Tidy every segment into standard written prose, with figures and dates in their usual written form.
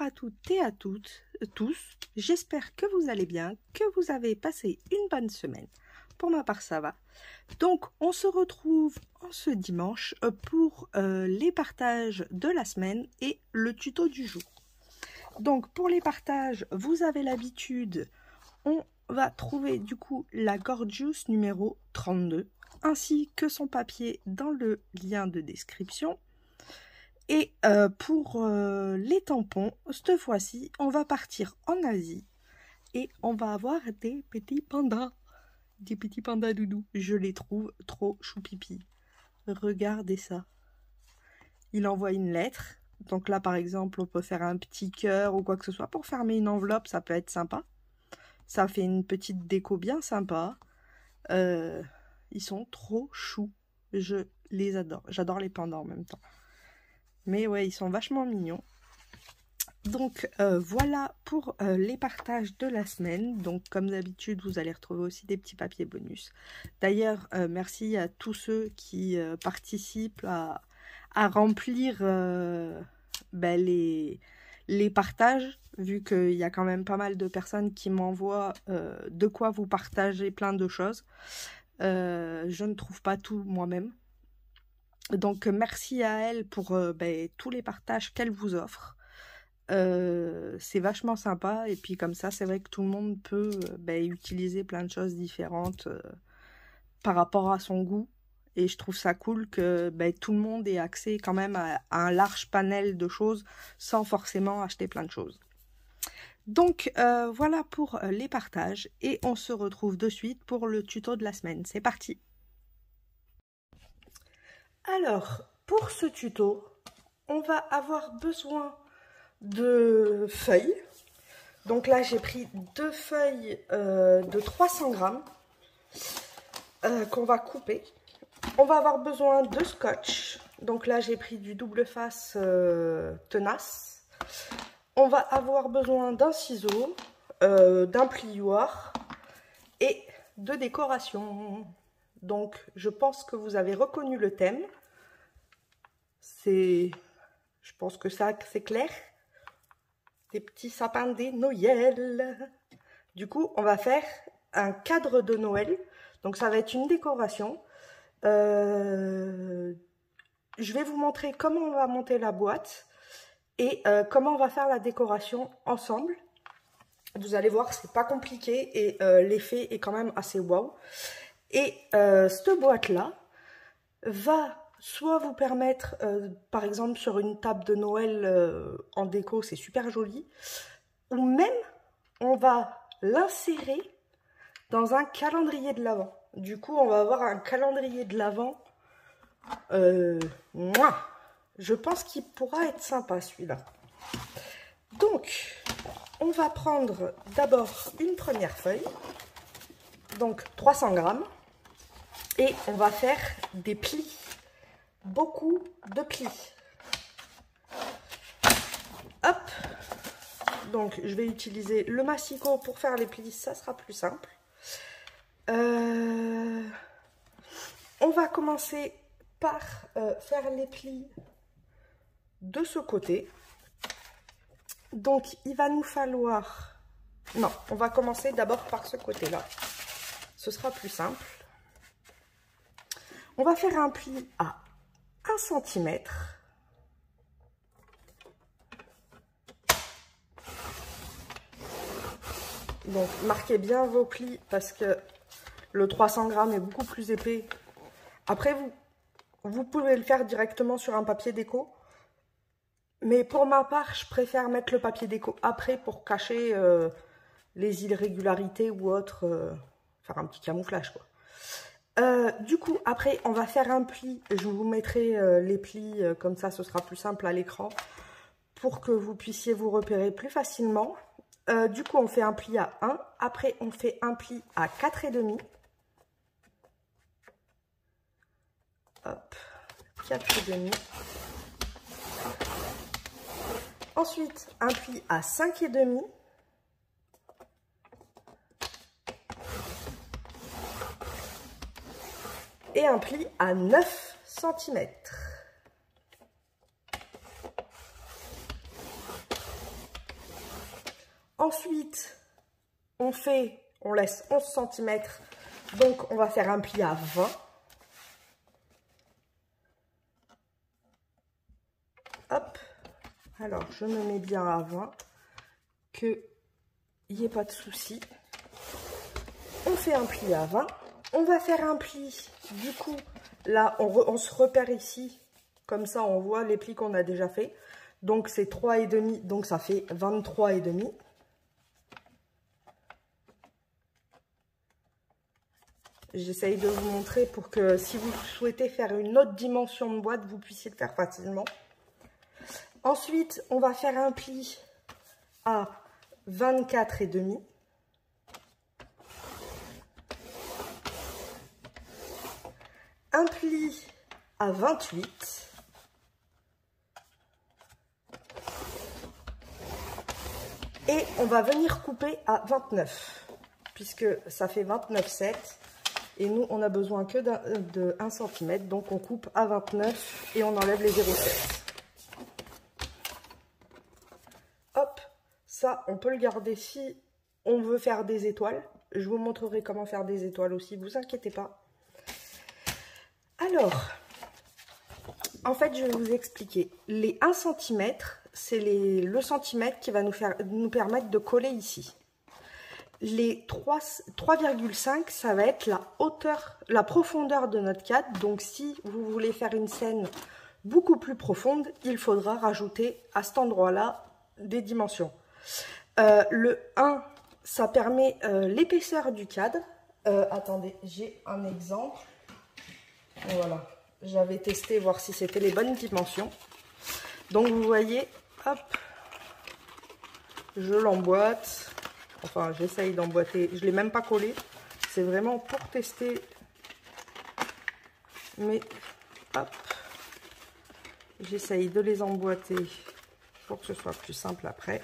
bonjour à toutes et à tous, j'espère que vous allez bien, que vous avez passé une bonne semaine. Pour ma part ça va. Donc on se retrouve en ce dimanche pour les partages de la semaine et le tuto du jour. Donc pour les partages, vous avez l'habitude, on va trouver du coup la Gorgeous numéro 32 ainsi que son papier dans le lien de description. Et pour les tampons, cette fois-ci, on va partir en Asie et on va avoir des petits pandas. Des petits pandas doudous. Je les trouve trop choupipi. Regardez ça. Il envoie une lettre. Donc là, par exemple, on peut faire un petit cœur ou quoi que ce soit. Pour fermer une enveloppe, ça peut être sympa. Ça fait une petite déco bien sympa. Ils sont trop choux. Je les adore. J'adore les pandas en même temps. Mais ouais, ils sont vachement mignons. Donc voilà pour les partages de la semaine. Donc comme d'habitude, vous allez retrouver aussi des petits papiers bonus. D'ailleurs, merci à tous ceux qui participent à remplir les partages. Vu qu'il y a quand même pas mal de personnes qui m'envoient de quoi vous partagez plein de choses. Je ne trouve pas tout moi-même. Donc merci à elle pour tous les partages qu'elle vous offre. C'est vachement sympa et puis comme ça c'est vrai que tout le monde peut utiliser plein de choses différentes par rapport à son goût. Et je trouve ça cool que tout le monde ait accès quand même à un large panel de choses sans forcément acheter plein de choses. Donc voilà pour les partages et on se retrouve de suite pour le tuto de la semaine. C'est parti! Alors, pour ce tuto, on va avoir besoin de feuilles. Donc là, j'ai pris 2 feuilles de 300 grammes qu'on va couper. On va avoir besoin de scotch. Donc là, j'ai pris du double face tenace. On va avoir besoin d'un ciseau, d'un plioir et de décoration. Donc, je pense que vous avez reconnu le thème. Je pense que ça, c'est clair. Des petits sapins de Noël. Du coup, on va faire un cadre de Noël. Donc, ça va être une décoration. Je vais vous montrer comment on va monter la boîte et comment on va faire la décoration ensemble. Vous allez voir, c'est pas compliqué et l'effet est quand même assez waouh. Et cette boîte-là va soit vous permettre, par exemple sur une table de Noël en déco, c'est super joli, ou même on va l'insérer dans un calendrier de l'Avent. Du coup, on va avoir un calendrier de l'Avent. Je pense qu'il pourra être sympa celui-là. Donc, on va prendre d'abord une première feuille, donc 300 grammes. Et on va faire des plis, beaucoup de plis. Hop, donc je vais utiliser le massicot pour faire les plis, ça sera plus simple. On va commencer par faire les plis de ce côté. Donc il va nous falloir... Non, on va commencer d'abord par ce côté-là. Ce sera plus simple. On va faire un pli à 1 cm. Donc, marquez bien vos plis parce que le 300 grammes est beaucoup plus épais. Après, vous pouvez le faire directement sur un papier déco. Mais pour ma part, je préfère mettre le papier déco après pour cacher les irrégularités ou autres. Faire un petit camouflage, quoi. Du coup, après, on va faire un pli. Je vous mettrai les plis, comme ça, ce sera plus simple à l'écran pour que vous puissiez vous repérer plus facilement. Du coup, on fait un pli à 1. Après, on fait un pli à 4,5. Hop, 4,5. Ensuite, un pli à 5,5. Et un pli à 9 cm. on laisse 11 cm, donc on va faire un pli à 20. Hop, alors je me mets bien à 20, qu'il n'y ait pas de souci. On fait un pli à 20, on va faire un pli, du coup, là on se repère ici, comme ça on voit les plis qu'on a déjà fait. Donc c'est 3,5, donc ça fait 23,5. J'essaye de vous montrer pour que si vous souhaitez faire une autre dimension de boîte, vous puissiez le faire facilement. Ensuite, on va faire un pli à 24,5. Un pli à 28. Et on va venir couper à 29, puisque ça fait 29,7. Et nous, on a besoin que de 1 cm, donc on coupe à 29 et on enlève les 0,7. Hop, ça, on peut le garder si on veut faire des étoiles. Je vous montrerai comment faire des étoiles aussi, vous inquiétez pas. Alors, en fait, je vais vous expliquer. Les 1 cm, c'est le centimètre qui va nous permettre de coller ici. Les 3,5, ça va être la hauteur, la profondeur de notre cadre. Donc, si vous voulez faire une scène beaucoup plus profonde, il faudra rajouter à cet endroit-là des dimensions. Le 1, ça permet l'épaisseur du cadre. Attendez, j'ai un exemple. Voilà, j'avais testé, voir si c'était les bonnes dimensions. Donc, vous voyez, hop, je l'emboîte. Enfin, j'essaye d'emboîter. Je ne l'ai même pas collé. C'est vraiment pour tester. Mais, hop. J'essaye de les emboîter pour que ce soit plus simple après.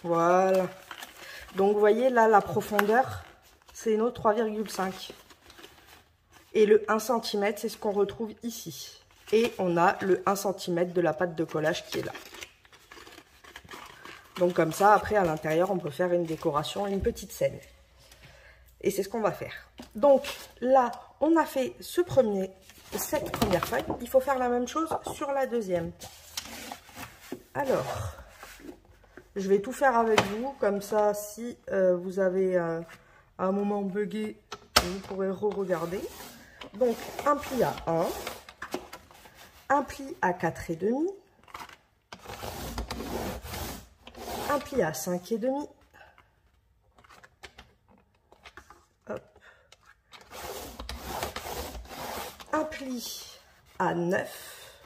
Voilà. Donc, vous voyez, là, la profondeur, c'est nos 3,5. Et le 1 cm, c'est ce qu'on retrouve ici. Et on a le 1 cm de la pâte de collage qui est là. Donc comme ça, après, à l'intérieur, on peut faire une décoration, une petite scène. Et c'est ce qu'on va faire. Donc là, on a fait cette première feuille. Il faut faire la même chose sur la deuxième. Alors, je vais tout faire avec vous. Comme ça, si vous avez un moment buggé, vous pourrez re-regarder. Donc, un pli à 1. Un pli à 4,5. Un pli à 5,5. Hop. Un pli à 9.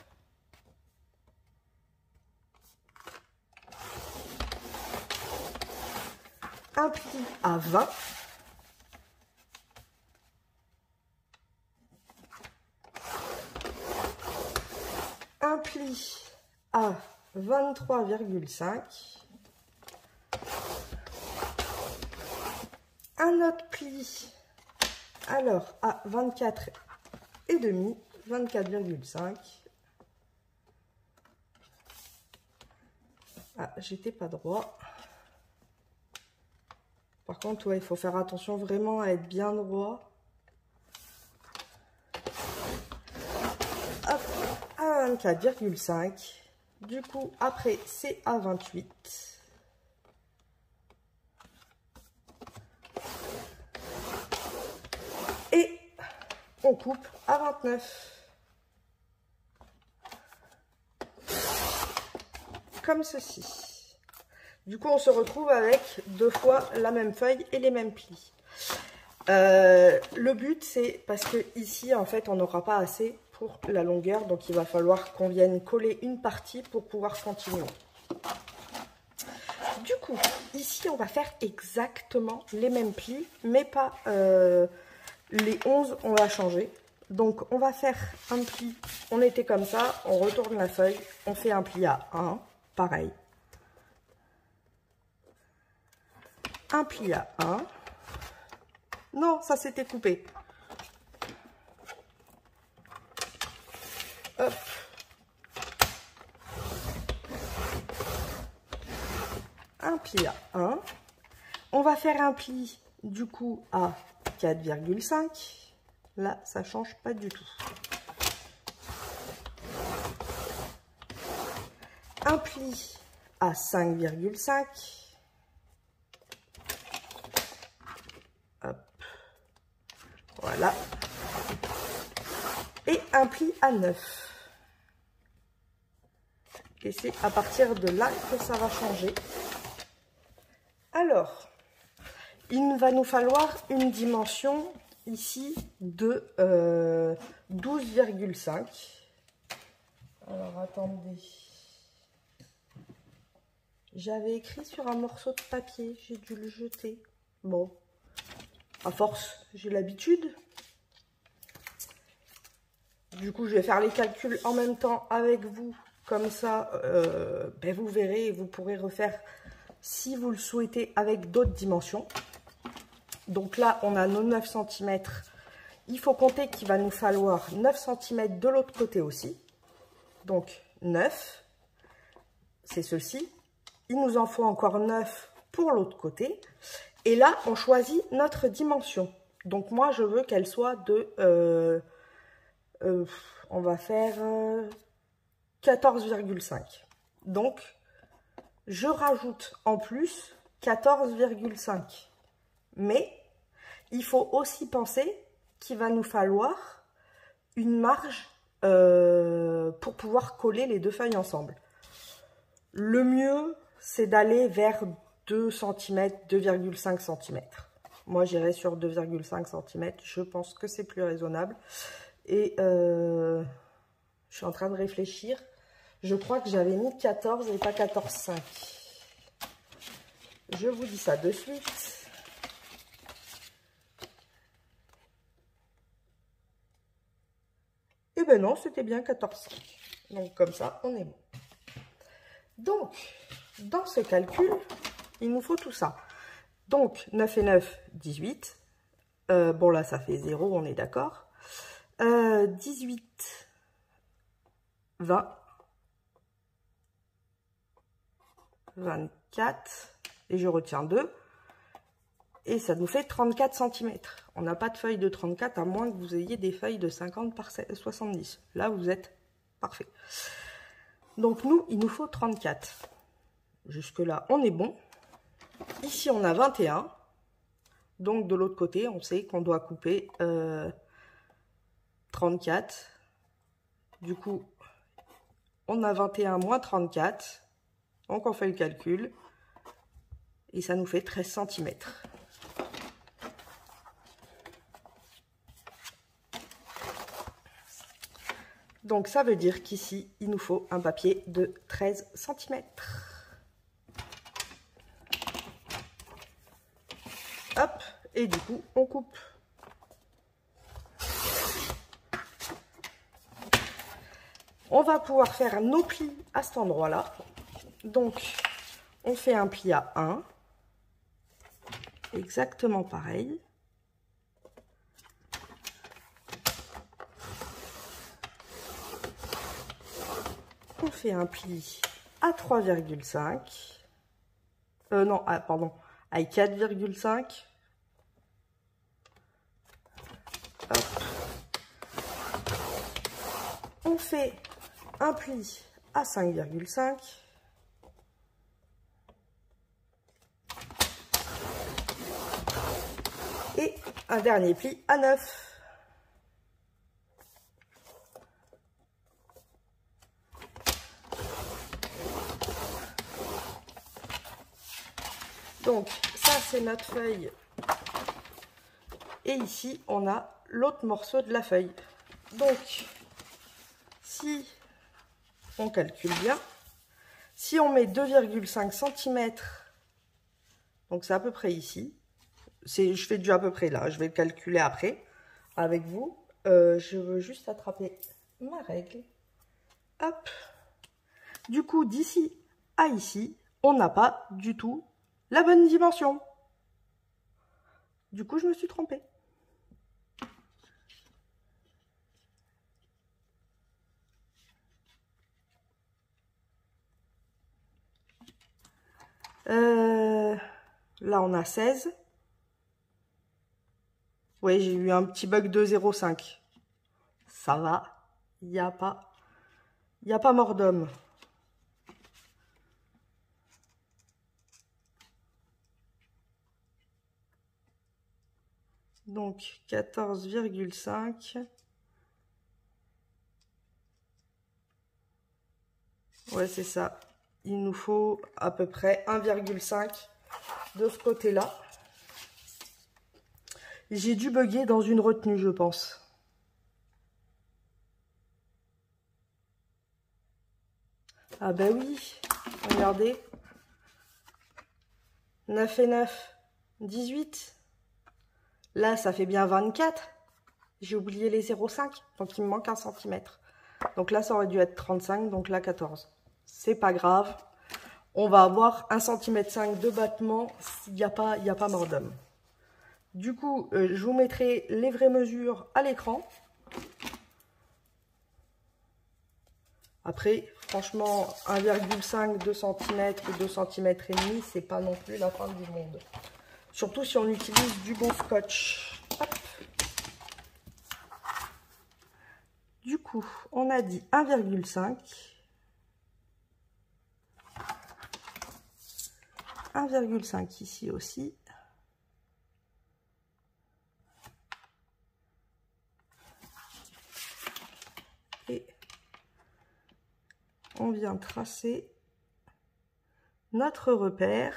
Un pli à 20. Un pli à 23,5. Un autre pli, alors à 24,5, 24,5. Ah, j'étais pas droit. Par contre, ouais, il faut faire attention vraiment à être bien droit. Hop, à 24,5. Du coup, après, c'est à 28. Et on coupe à 29. Comme ceci. Du coup, on se retrouve avec 2 fois la même feuille et les mêmes plis. Le but, c'est parce que ici, en fait, on n'aura pas assez pour la longueur. Donc, il va falloir qu'on vienne coller une partie pour pouvoir continuer. Du coup, ici, on va faire exactement les mêmes plis, mais pas... les 11, on va changer. Donc, on va faire un pli. On était comme ça. On retourne la feuille. On fait un pli à 1. Pareil. Un pli à 1. Non, ça s'était coupé. Hop. Un pli à 1. on va faire un pli du coup à 4,5. Là, ça ne change pas du tout. Un pli à 5,5. Hop. Voilà. Et un pli à 9. Et c'est à partir de là que ça va changer. Alors, il va nous falloir une dimension ici de 12,5. Alors, attendez. J'avais écrit sur un morceau de papier, j'ai dû le jeter. Bon, à force, j'ai l'habitude. Du coup, je vais faire les calculs en même temps avec vous. Comme ça, ben vous verrez et vous pourrez refaire si vous le souhaitez avec d'autres dimensions. Donc là, on a nos 9 cm. Il faut compter qu'il va nous falloir 9 cm de l'autre côté aussi. Donc 9, c'est ceci. Il nous en faut encore 9 pour l'autre côté. Et là, on choisit notre dimension. Donc moi, je veux qu'elle soit de... on va faire 14,5. Donc, je rajoute en plus 14,5. Mais, il faut aussi penser qu'il va nous falloir une marge pour pouvoir coller les deux feuilles ensemble. Le mieux, c'est d'aller vers 2 cm, 2,5 cm. Moi, j'irai sur 2,5 cm. Je pense que c'est plus raisonnable. Et je suis en train de réfléchir. Je crois que j'avais mis 14 et pas 14,5. Je vous dis ça de suite. Et ben non, c'était bien 14,5. Donc comme ça, on est bon. Donc, dans ce calcul, il nous faut tout ça. Donc, 9 et 9, 18. Bon, là, ça fait 0, on est d'accord. 18, 20, 24, et je retiens 2. Et ça nous fait 34 cm. On n'a pas de feuilles de 34, à moins que vous ayez des feuilles de 50 par 70. Là, vous êtes parfait. Donc, nous, il nous faut 34. Jusque-là, on est bon. Ici, on a 21. Donc, de l'autre côté, on sait qu'on doit couper 34. Du coup, on a 21 moins 34. Donc, on fait le calcul. Et ça nous fait 13 cm. Donc, ça veut dire qu'ici, il nous faut un papier de 13 cm. Hop, et du coup, on coupe. On va pouvoir faire nos plis à cet endroit-là. Donc, on fait un pli à 1. Exactement pareil. On fait un pli à 3,5. Non, pardon, à 4,5. On fait un pli à 5,5. Et un dernier pli à 9. Donc, ça, c'est notre feuille. Et ici, on a l'autre morceau de la feuille. Donc, si on calcule bien, si on met 2,5 cm, donc c'est à peu près ici. Je fais du à peu près là, je vais le calculer après avec vous. Je veux juste attraper ma règle. Hop. Du coup, d'ici à ici, on n'a pas du tout la bonne dimension. Du coup, je me suis trompée. Là, on a 16. Oui, j'ai eu un petit bug de 0,5. Ça va. Il n'y a pas mort d'homme. Donc, 14,5. Ouais, c'est ça. Il nous faut à peu près 1,5 de ce côté-là. J'ai dû bugger dans une retenue, je pense. Ah bah oui, regardez. 9 et 9, 18. Là, ça fait bien 24. J'ai oublié les 0,5, donc il me manque 1 cm. Donc là, ça aurait dû être 35, donc là, 14. C'est pas grave. On va avoir 1,5 cm de battement s'il n'y a pas mort d'homme. Du coup, je vous mettrai les vraies mesures à l'écran. Après, franchement, 1,5, 2 cm ou 2 cm et demi, c'est pas non plus la fin du monde. Surtout si on utilise du bon scotch. Hop. Du coup, on a dit 1,5. 1,5 ici aussi. Et on vient tracer notre repère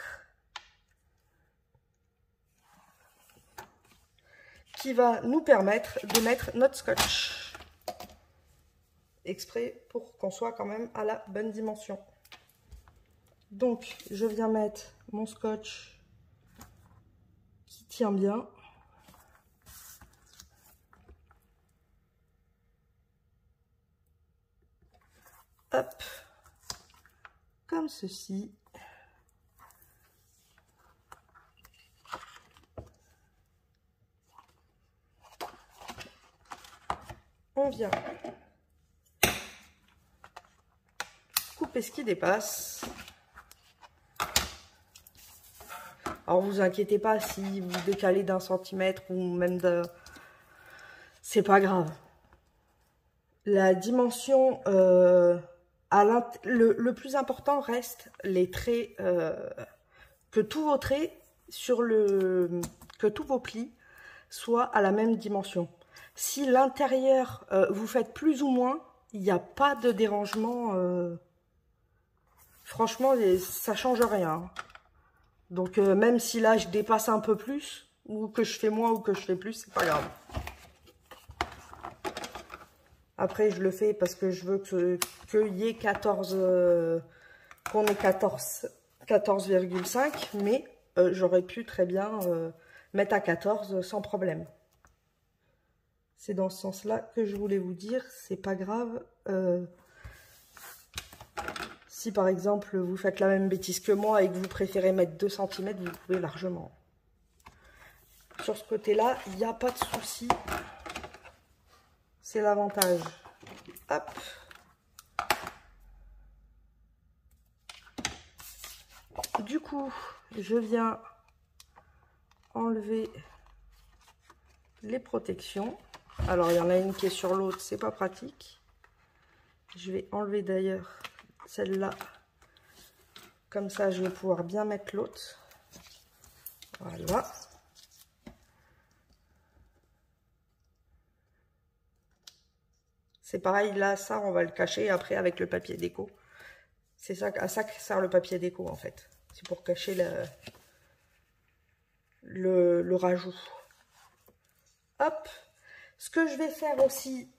qui va nous permettre de mettre notre scotch exprès pour qu'on soit quand même à la bonne dimension. Donc je viens mettre mon scotch qui tient bien. Hop, comme ceci. On vient couper ce qui dépasse. Alors vous inquiétez pas si vous décalez d'1 centimètre ou même de... C'est pas grave. La dimension, le plus important reste les traits, que tous vos traits que tous vos plis soient à la même dimension. Si l'intérieur, vous faites plus ou moins, il n'y a pas de dérangement. Franchement, ça change rien. Donc même si là je dépasse un peu plus, ou que je fais moins ou que je fais plus, c'est pas grave. Après je le fais parce que je veux qu'il y ait 14, qu'on ait 14,5, mais j'aurais pu très bien mettre à 14 sans problème. C'est dans ce sens-là que je voulais vous dire, c'est pas grave. Si par exemple vous faites la même bêtise que moi et que vous préférez mettre 2 cm, vous pouvez largement. Sur ce côté-là, il n'y a pas de souci. C'est l'avantage. Hop. Du coup, je viens enlever les protections. Alors, il y en a une qui est sur l'autre, c'est pas pratique. Je vais enlever d'ailleurs celle-là. Comme ça, je vais pouvoir bien mettre l'autre. Voilà. C'est pareil, là, ça, on va le cacher après avec le papier déco. C'est ça, à ça que sert le papier déco, en fait. C'est pour cacher le rajout. Hop. Ce que je vais faire aussi...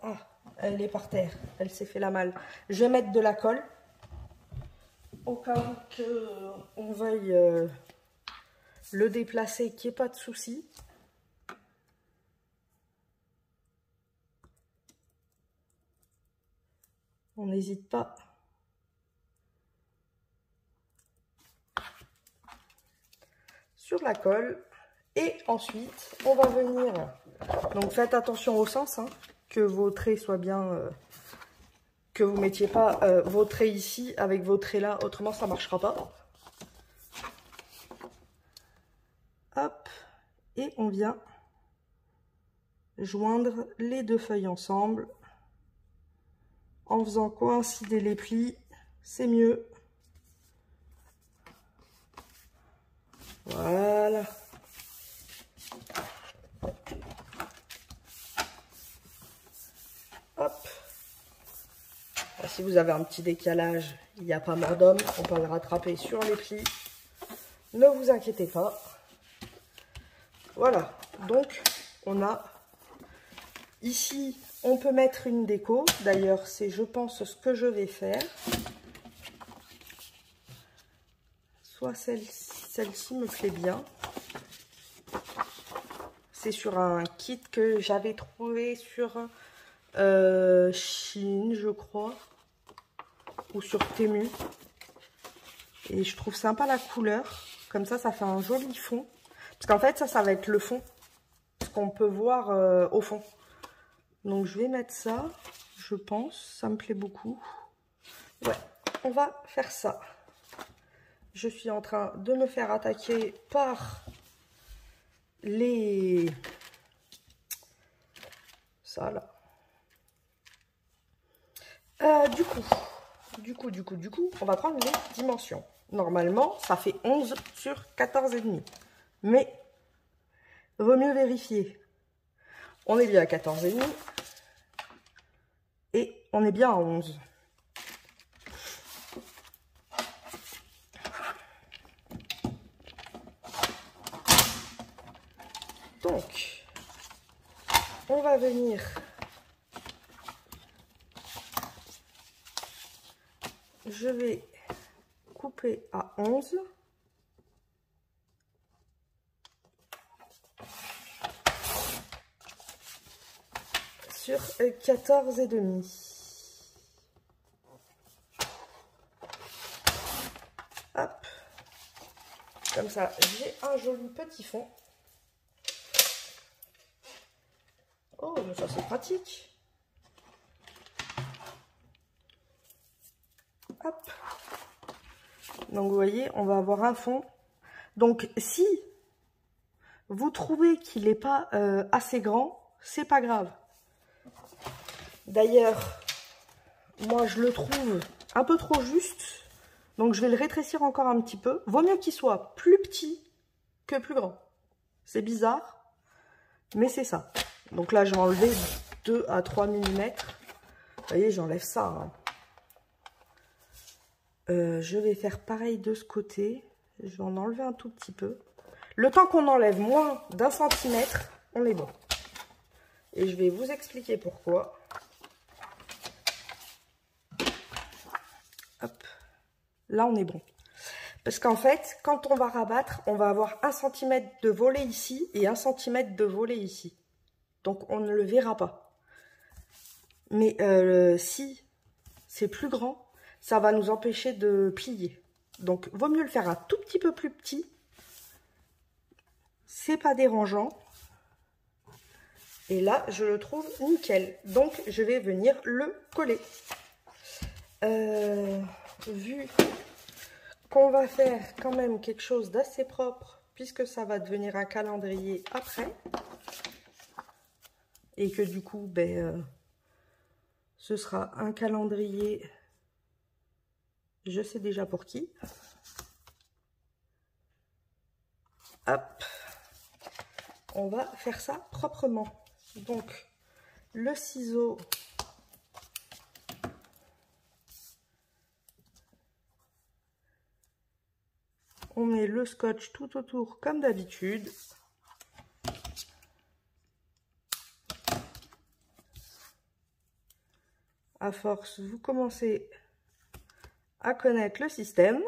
ah, elle est par terre. Elle s'est fait la malle. Je vais mettre de la colle. Au cas où on veuille le déplacer, qu'il n'y ait pas de souci. On n'hésite pas. Sur la colle. Et ensuite, on va venir... Donc faites attention au sens, hein, que vos traits soient bien... que vous ne mettiez pas vos traits ici avec vos traits là, autrement ça ne marchera pas. Hop, et on vient joindre les deux feuilles ensemble en faisant coïncider les plis, c'est mieux. Voilà. Hop. Si vous avez un petit décalage, il n'y a pas mort d'homme, on peut le rattraper sur les plis. Ne vous inquiétez pas. Voilà, donc on a ici, on peut mettre une déco. D'ailleurs, c'est, je pense, ce que je vais faire. Soit celle-ci me plaît bien. C'est sur un kit que j'avais trouvé sur Shein, je crois, ou sur Temu. Et je trouve sympa la couleur. Comme ça fait un joli fond. Parce qu'en fait, ça va être le fond. Ce qu'on peut voir au fond. Donc, je vais mettre ça, je pense. Ça me plaît beaucoup. Ouais, on va faire ça. Je suis en train de me faire attaquer par les... ça, là. Du coup, on va prendre les dimensions. Normalement, ça fait 11 sur 14,5. Mais, vaut mieux vérifier. On est bien à 14,5. Et on est bien à 11. Donc, on va venir je vais couper à 11. Sur 14,5. Hop. Comme ça, j'ai un joli petit fond. Oh, mais ça c'est pratique. Hop. Donc vous voyez, on va avoir un fond. Donc si vous trouvez qu'il n'est pas assez grand, c'est pas grave. D'ailleurs, moi je le trouve un peu trop juste. Donc je vais le rétrécir encore un petit peu. Vaut mieux qu'il soit plus petit que plus grand. C'est bizarre, mais c'est ça. Donc là, je vais enlever 2 à 3 mm. Vous voyez, j'enlève ça. Hein. Je vais faire pareil de ce côté. Je vais en enlever un tout petit peu. Le temps qu'on enlève moins d'1 centimètre, on est bon. Et je vais vous expliquer pourquoi. Hop. Là, on est bon. Parce qu'en fait, quand on va rabattre, on va avoir 1 cm de volet ici et 1 cm de volet ici. Donc, on ne le verra pas. Mais si c'est plus grand, ça va nous empêcher de plier. Donc, vaut mieux le faire un tout petit peu plus petit. C'est pas dérangeant. Et là, je le trouve nickel. Donc, je vais venir le coller. Vu qu'on va faire quand même quelque chose d'assez propre, puisque ça va devenir un calendrier après, et que du coup, ce sera un calendrier, je sais déjà pour qui. Hop, on va faire ça proprement. Donc, le ciseau, on met le scotch tout autour comme d'habitude. À force, vous commencez à connaître le système.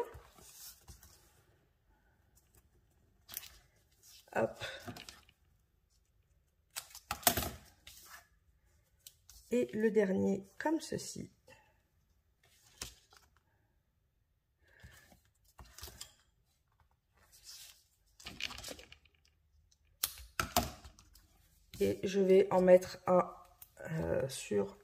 Hop. Et le dernier comme ceci. Et je vais en mettre un sur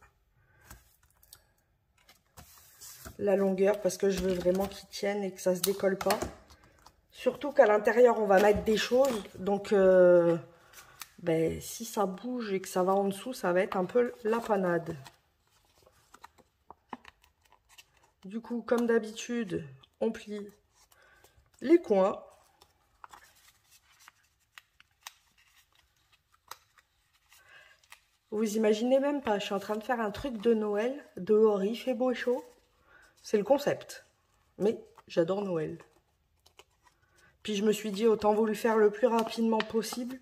la longueur parce que je veux vraiment qu'il tienne et que ça se décolle pas Surtout qu'à l'intérieur, on va mettre des choses. Donc, si ça bouge et que ça va en dessous, ça va être un peu la panade. Du coup, comme d'habitude, on plie les coins. Vous imaginez même pas, je suis en train de faire un truc de Noël. Dehors, il fait beau et chaud. C'est le concept. Mais j'adore Noël. Puis je me suis dit, autant vous le faire le plus rapidement possible.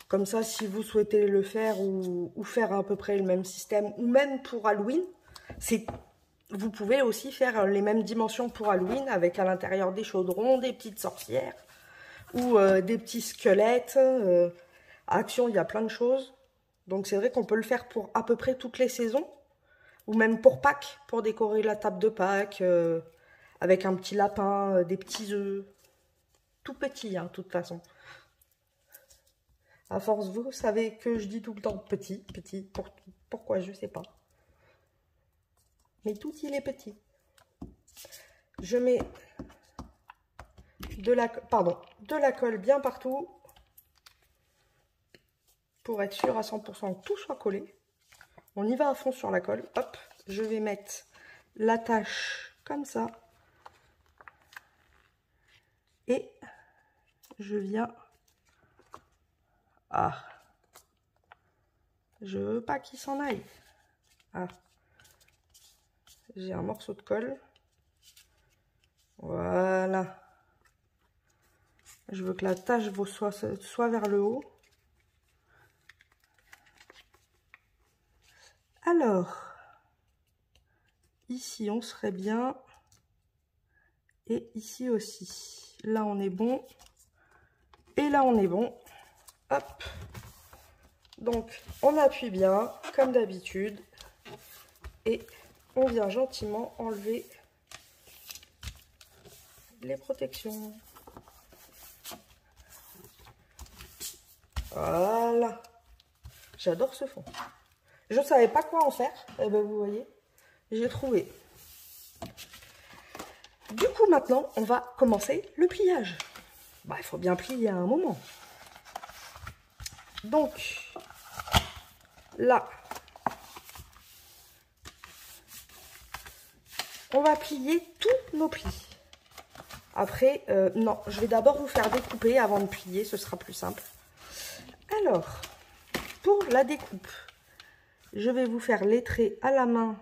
Comme ça, si vous souhaitez le faire ou faire à peu près le même système, ou même pour Halloween, vous pouvez aussi faire les mêmes dimensions pour Halloween, avec à l'intérieur des chaudrons, des petites sorcières, ou des petits squelettes. Action, il y a plein de choses. Donc c'est vrai qu'on peut le faire pour à peu près toutes les saisons, ou même pour Pâques, pour décorer la table de Pâques, avec un petit lapin, des petits œufs. Tout petit, hein, de toute façon. À force, vous savez que je dis tout le temps petit, petit. Pourquoi, je sais pas. Mais tout, il est petit. Je mets de la colle bien partout pour être sûr à 100% que tout soit collé. On y va à fond sur la colle. Hop, je vais mettre l'attache comme ça. Et je viens... Ah, je veux pas qu'il s'en aille. Ah, j'ai un morceau de colle. Voilà. Je veux que la tache soit vers le haut. Alors, ici on serait bien. Et ici aussi. Là on est bon. Et là on est bon. Hop. Donc, on appuie bien, comme d'habitude. Et on vient gentiment enlever les protections. Voilà. J'adore ce fond. Je ne savais pas quoi en faire. Eh ben, vous voyez, j'ai trouvé. Du coup, maintenant, on va commencer le pliage. Il faut bien plier à un moment. Donc, là, on va plier tous nos plis. Après, non, je vais d'abord vous faire découper avant de plier, ce sera plus simple. Alors, pour la découpe, je vais vous faire les traits à la main.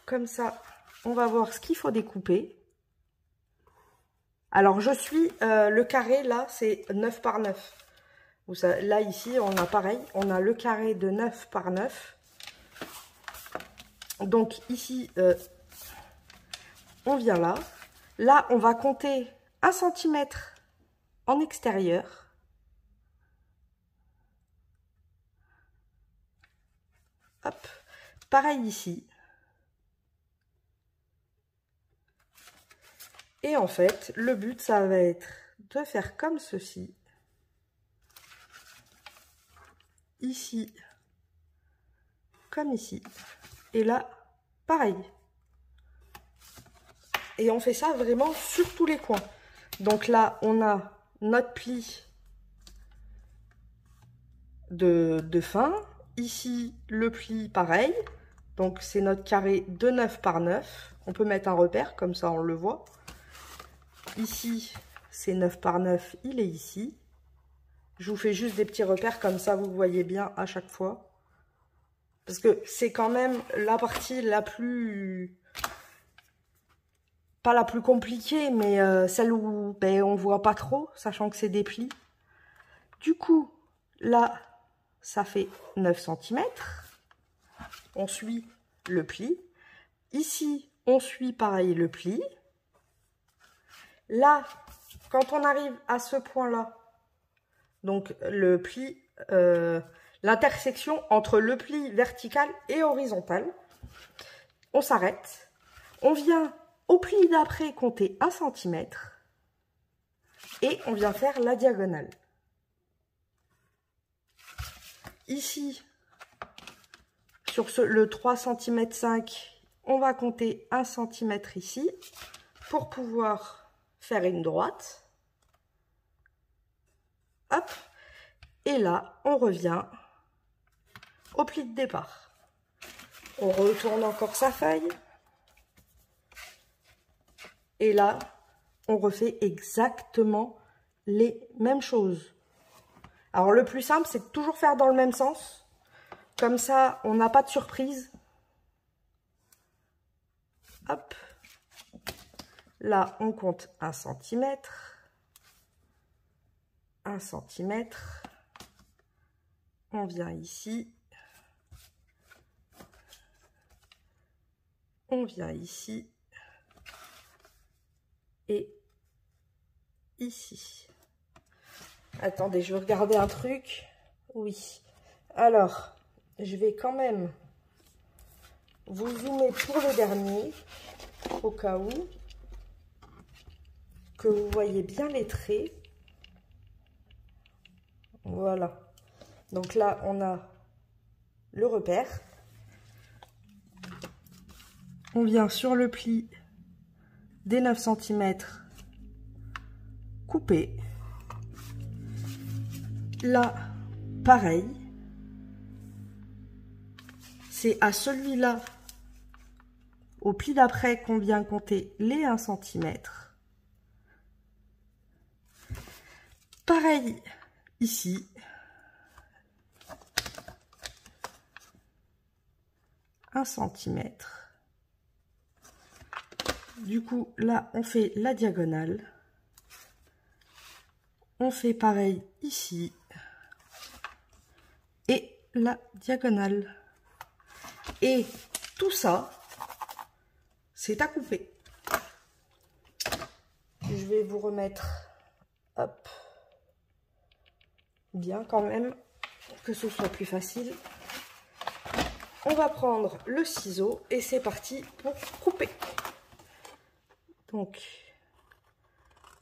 Comme ça, on va voir ce qu'il faut découper. Alors, je suis, le carré, là, c'est 9 par 9. Vous savez, là, ici, on a pareil. On a le carré de 9 par 9. Donc, ici, on vient là. Là, on va compter 1 cm en extérieur. Hop. Pareil ici. Et en fait, le but, ça va être de faire comme ceci. Ici, comme ici. Et là, pareil. Et on fait ça vraiment sur tous les coins. Donc là, on a notre pli de fin. Ici, le pli pareil. Donc, c'est notre carré de 9 par 9. On peut mettre un repère, comme ça on le voit. Ici, c'est 9 par 9, il est ici. Je vous fais juste des petits repères, comme ça vous voyez bien à chaque fois. Parce que c'est quand même la partie la plus... Pas la plus compliquée, mais celle où on voit pas trop, sachant que c'est des plis. Du coup, là, ça fait 9 cm. On suit le pli. Ici, on suit pareil le pli. Là, quand on arrive à ce point-là, donc le pli, l'intersection entre le pli vertical et horizontal, on s'arrête. On vient au pli d'après compter 1 cm et on vient faire la diagonale. Ici, sur le 3,5 cm, on va compter 1 cm ici pour pouvoir faire une droite. Hop. Et là, on revient au pli de départ. On retourne encore sa feuille. Et là, on refait exactement les mêmes choses. Alors, le plus simple, c'est de toujours faire dans le même sens. Comme ça, on n'a pas de surprise. Hop. Là, on compte 1 cm. 1 cm. On vient ici. On vient ici. Et ici. Attendez, je vais regarder un truc. Oui. Alors, je vais quand même vous zoomer pour le dernier, au cas où, que vous voyez bien les traits. Voilà. Donc là, on a le repère. On vient sur le pli des 9 cm, couper. Là, pareil. C'est à celui-là, au pli d'après, qu'on vient compter les 1 cm. Pareil ici. Un centimètre. Du coup, là, on fait la diagonale. On fait pareil ici. Et la diagonale. Et tout ça, c'est à couper. Je vais vous remettre, hop, bien quand même, que ce soit plus facile. On va prendre le ciseau et c'est parti pour couper. Donc,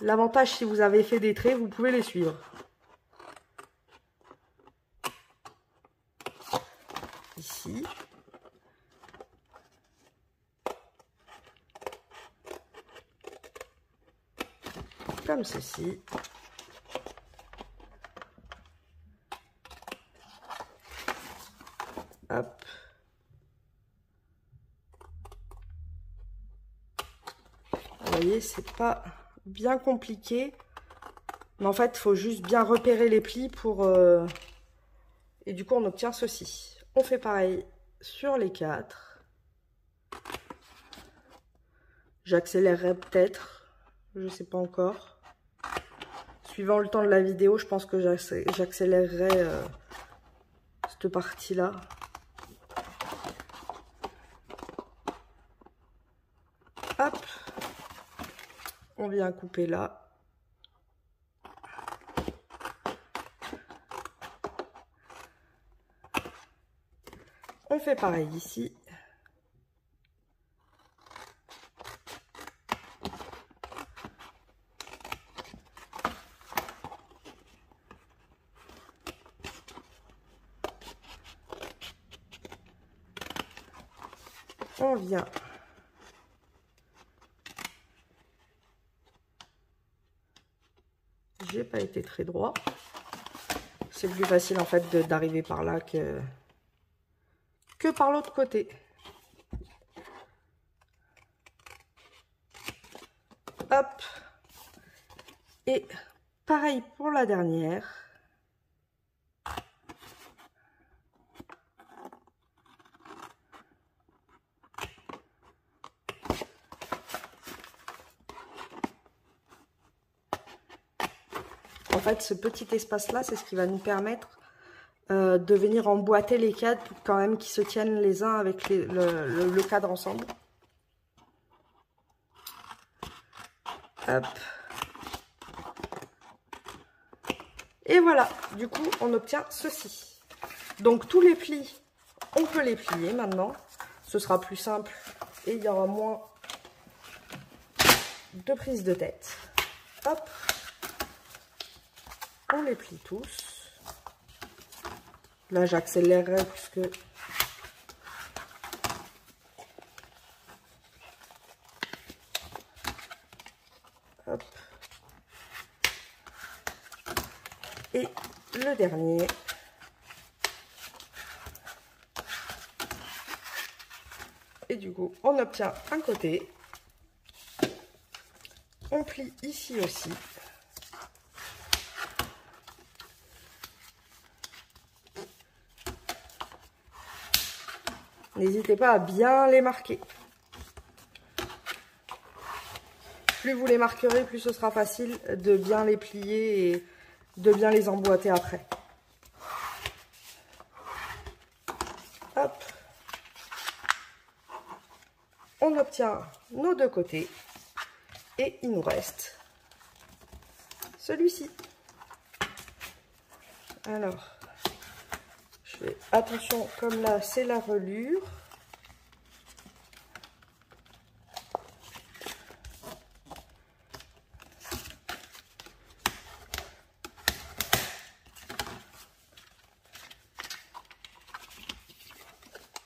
l'avantage, si vous avez fait des traits, vous pouvez les suivre. Ici. Comme ceci. Hop. Vous voyez, c'est pas bien compliqué. Mais en fait, il faut juste bien repérer les plis pour... Et du coup, on obtient ceci. On fait pareil sur les 4. J'accélérerai peut-être. Je sais pas encore. Suivant le temps de la vidéo, je pense que j'accélérerai cette partie-là. Hop. On vient couper là. On fait pareil ici. On vient j'ai pas été très droit. C'est plus facile en fait d'arriver par là que par l'autre côté. Hop. Et pareil pour la dernière. En fait, ce petit espace-là, c'est ce qui va nous permettre de venir emboîter les cadres pour quand même qu'ils se tiennent les uns avec le cadre ensemble. Hop. Et voilà, du coup, on obtient ceci. Donc, tous les plis, on peut les plier maintenant. Ce sera plus simple et il y aura moins de prise de tête. Hop. On les plie tous. Là, j'accélérerai puisque... Et le dernier. Et du coup, on obtient un côté. On plie ici aussi. N'hésitez pas à bien les marquer. Plus vous les marquerez, plus ce sera facile de bien les plier et de bien les emboîter après. Hop. On obtient nos deux côtés. Et il nous reste celui-ci. Alors, je fais attention, comme là, c'est la reliure.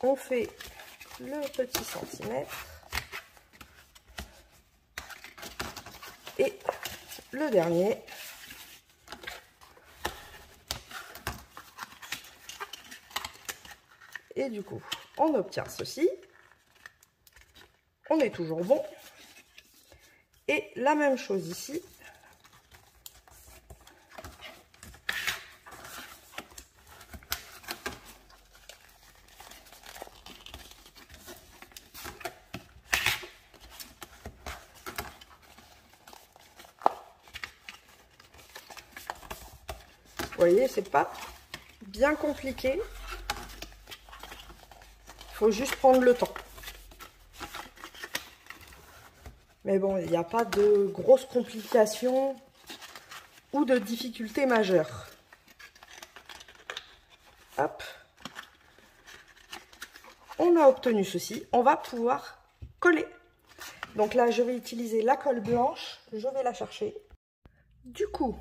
On fait le petit centimètre et le dernier. Et du coup, on obtient ceci. On est toujours bon. Et la même chose ici. Vous voyez, c'est pas bien compliqué. Il faut juste prendre le temps. Mais bon, il n'y a pas de grosses complications ou de difficultés majeures. Hop. On a obtenu ceci. On va pouvoir coller. Donc là, je vais utiliser la colle blanche. Je vais la chercher. Du coup,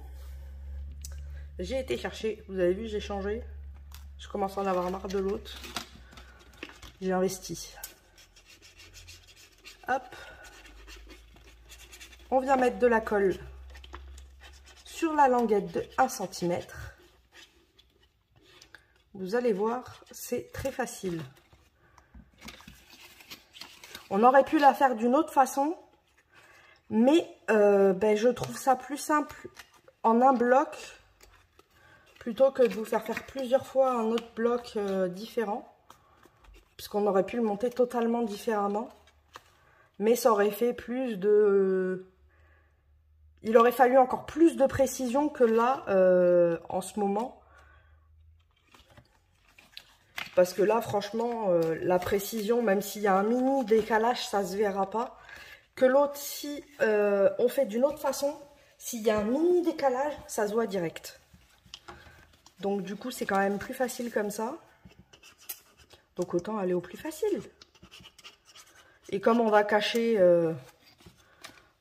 j'ai été chercher. Vous avez vu, j'ai changé. Je commence à en avoir marre de l'autre. J'ai investi. Hop. On vient mettre de la colle sur la languette de 1 cm. Vous allez voir, c'est très facile. On aurait pu la faire d'une autre façon, mais je trouve ça plus simple en un bloc, plutôt que de vous faire plusieurs fois un autre bloc différent, puisqu'on aurait pu le monter totalement différemment. Mais ça aurait fait plus de... Il aurait fallu encore plus de précision que là, en ce moment. Parce que là, franchement, la précision, même s'il y a un mini décalage, ça se verra pas. Que l'autre, si on fait d'une autre façon, s'il y a un mini décalage, ça se voit direct. Donc du coup, c'est quand même plus facile comme ça. Donc autant aller au plus facile. Et comme on va cacher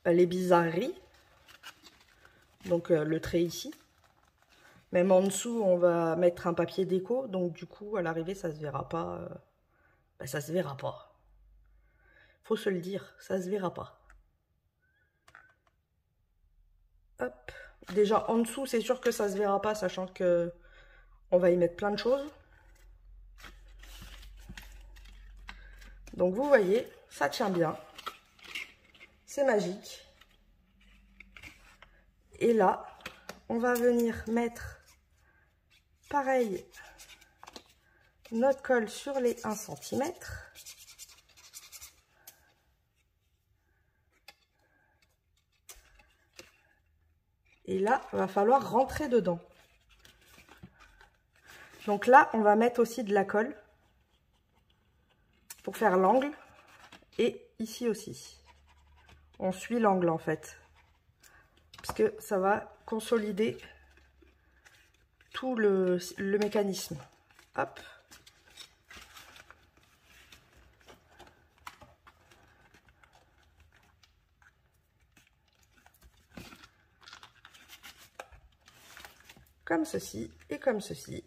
les bizarreries, donc le trait ici, même en dessous, on va mettre un papier déco. Donc du coup, à l'arrivée, ça se verra pas. Ça se verra pas. Faut se le dire, ça se verra pas. Hop. Déjà en dessous, c'est sûr que ça se verra pas, sachant que on va y mettre plein de choses. Donc vous voyez, ça tient bien. C'est magique. Et là, on va venir mettre pareil notre colle sur les 1 cm. Et là, il va falloir rentrer dedans. Donc là, on va mettre aussi de la colle pour faire l'angle. Et ici aussi. On suit l'angle en fait. Parce que ça va consolider tout le mécanisme. Hop. Comme ceci et comme ceci.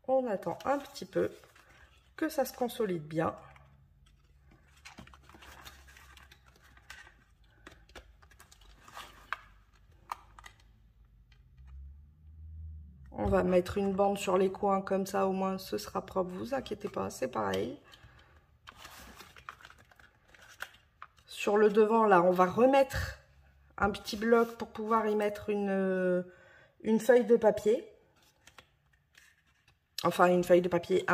On attend un petit peu que ça se consolide bien. On va mettre une bande sur les coins, comme ça au moins ce sera propre, vous inquiétez pas, c'est pareil. Sur le devant là, on va remettre un petit bloc pour pouvoir y mettre une feuille de papier. Enfin, une feuille de papier,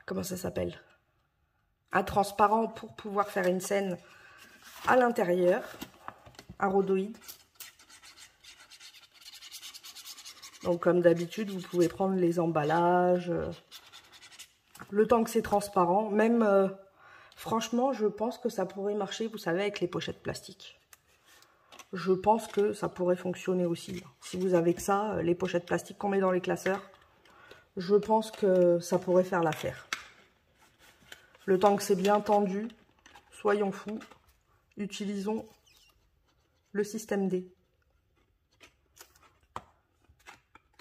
comment ça s'appelle? Un transparent pour pouvoir faire une scène à l'intérieur. Un rhodoïde. Donc comme d'habitude, vous pouvez prendre les emballages, le temps que c'est transparent. Même, franchement, je pense que ça pourrait marcher, vous savez, avec les pochettes plastiques. Je pense que ça pourrait fonctionner aussi. Si vous avez que ça, les pochettes plastiques qu'on met dans les classeurs, je pense que ça pourrait faire l'affaire. Le temps que c'est bien tendu, soyons fous, utilisons le système D.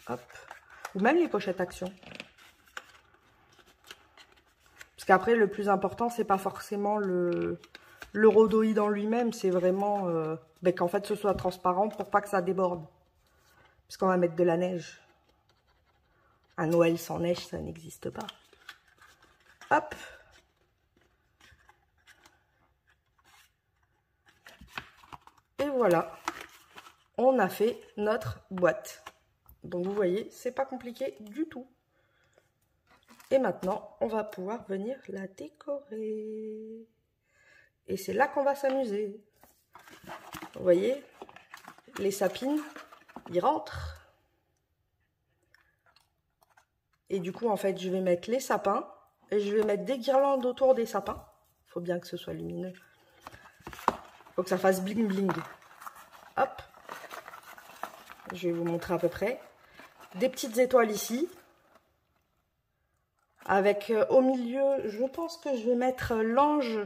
Hop. Ou même les pochettes action. Parce qu'après, le plus important, c'est pas forcément le rhodoïde en lui-même, c'est vraiment qu'en fait ce soit transparent pour pas que ça déborde. Parce qu'on va mettre de la neige. Un Noël sans neige, ça n'existe pas. Hop. Et voilà. On a fait notre boîte. Donc vous voyez, c'est pas compliqué du tout. Et maintenant, on va pouvoir venir la décorer. Et c'est là qu'on va s'amuser. Vous voyez, les sapines, ils rentrent. Et du coup, en fait, je vais mettre les sapins. Et je vais mettre des guirlandes autour des sapins. Il faut bien que ce soit lumineux. Il faut que ça fasse bling bling. Hop. Je vais vous montrer à peu près. Des petites étoiles ici. Avec au milieu, je pense que je vais mettre l'ange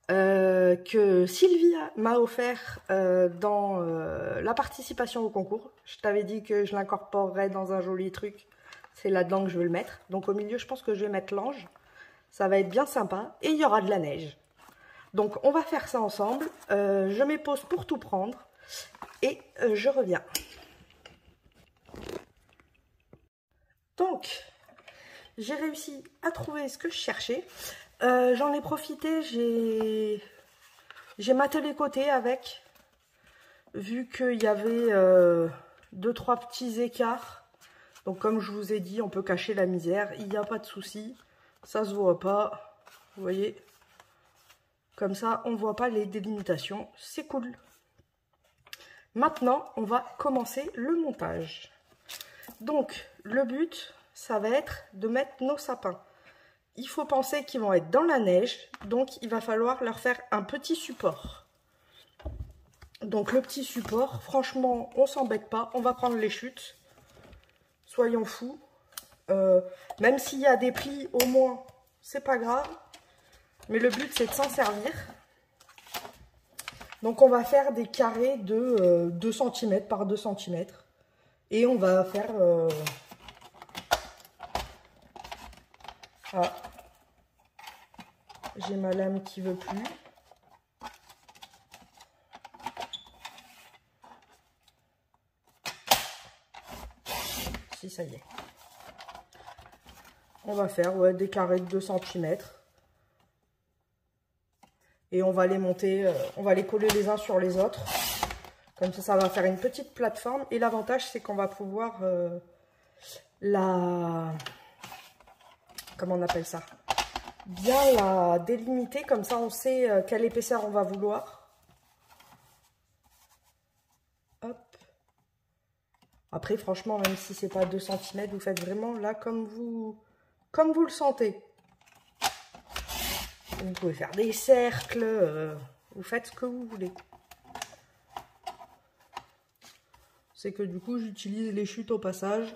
que Sylvia m'a offert dans la participation au concours. Je t'avais dit que je l'incorporerais dans un joli truc. C'est là-dedans que je vais le mettre. Donc au milieu, je pense que je vais mettre l'ange. Ça va être bien sympa. Et il y aura de la neige. Donc on va faire ça ensemble. Je mets pause pour tout prendre. Et je reviens. Donc, j'ai réussi à trouver ce que je cherchais. J'en ai profité, j'ai maté les côtés avec, vu qu'il y avait 2-3 petits écarts. Donc comme je vous ai dit, on peut cacher la misère, il n'y a pas de souci, ça se voit pas, vous voyez. Comme ça, on ne voit pas les délimitations, c'est cool. Maintenant, on va commencer le montage. Donc, le but, ça va être de mettre nos sapins. Il faut penser qu'ils vont être dans la neige, donc il va falloir leur faire un petit support. Donc le petit support, franchement, on s'embête pas, on va prendre les chutes. Soyons fous. Même s'il y a des plis, au moins, c'est pas grave. Mais le but, c'est de s'en servir. Donc on va faire des carrés de 2 cm par 2 cm. Et on va faire... Ah, j'ai ma lame qui veut plus. Si, ça y est. On va faire des carrés de 2 cm. Et on va les monter, on va les coller les uns sur les autres. Comme ça va faire une petite plateforme. Et l'avantage, c'est qu'on va pouvoir comment on appelle ça? Bien la délimiter. Comme ça, on sait quelle épaisseur on va vouloir. Hop. Après, franchement, même si c'est pas 2 cm, vous faites vraiment là comme vous le sentez. Vous pouvez faire des cercles. Vous faites ce que vous voulez. C'est que du coup, j'utilise les chutes au passage.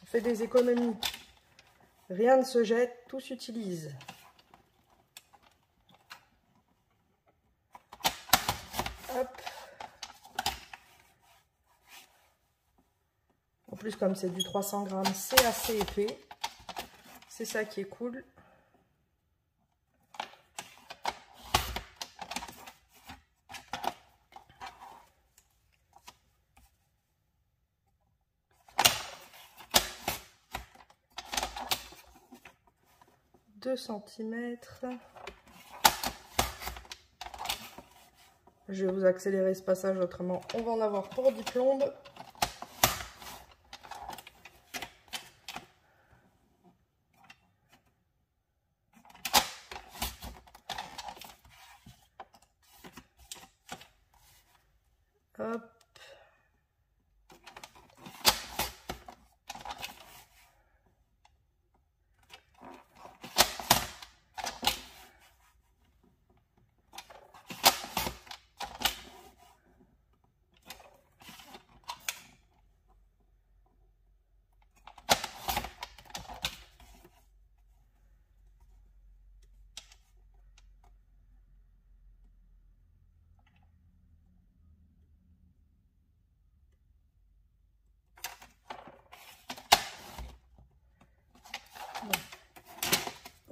On fait des économies. Rien ne se jette, tout s'utilise. Hop. En plus, comme c'est du 300 grammes, c'est assez épais. C'est ça qui est cool. 2 cm. Je vais vous accélérer ce passage, autrement on va en avoir pour 10 plombes. Hop.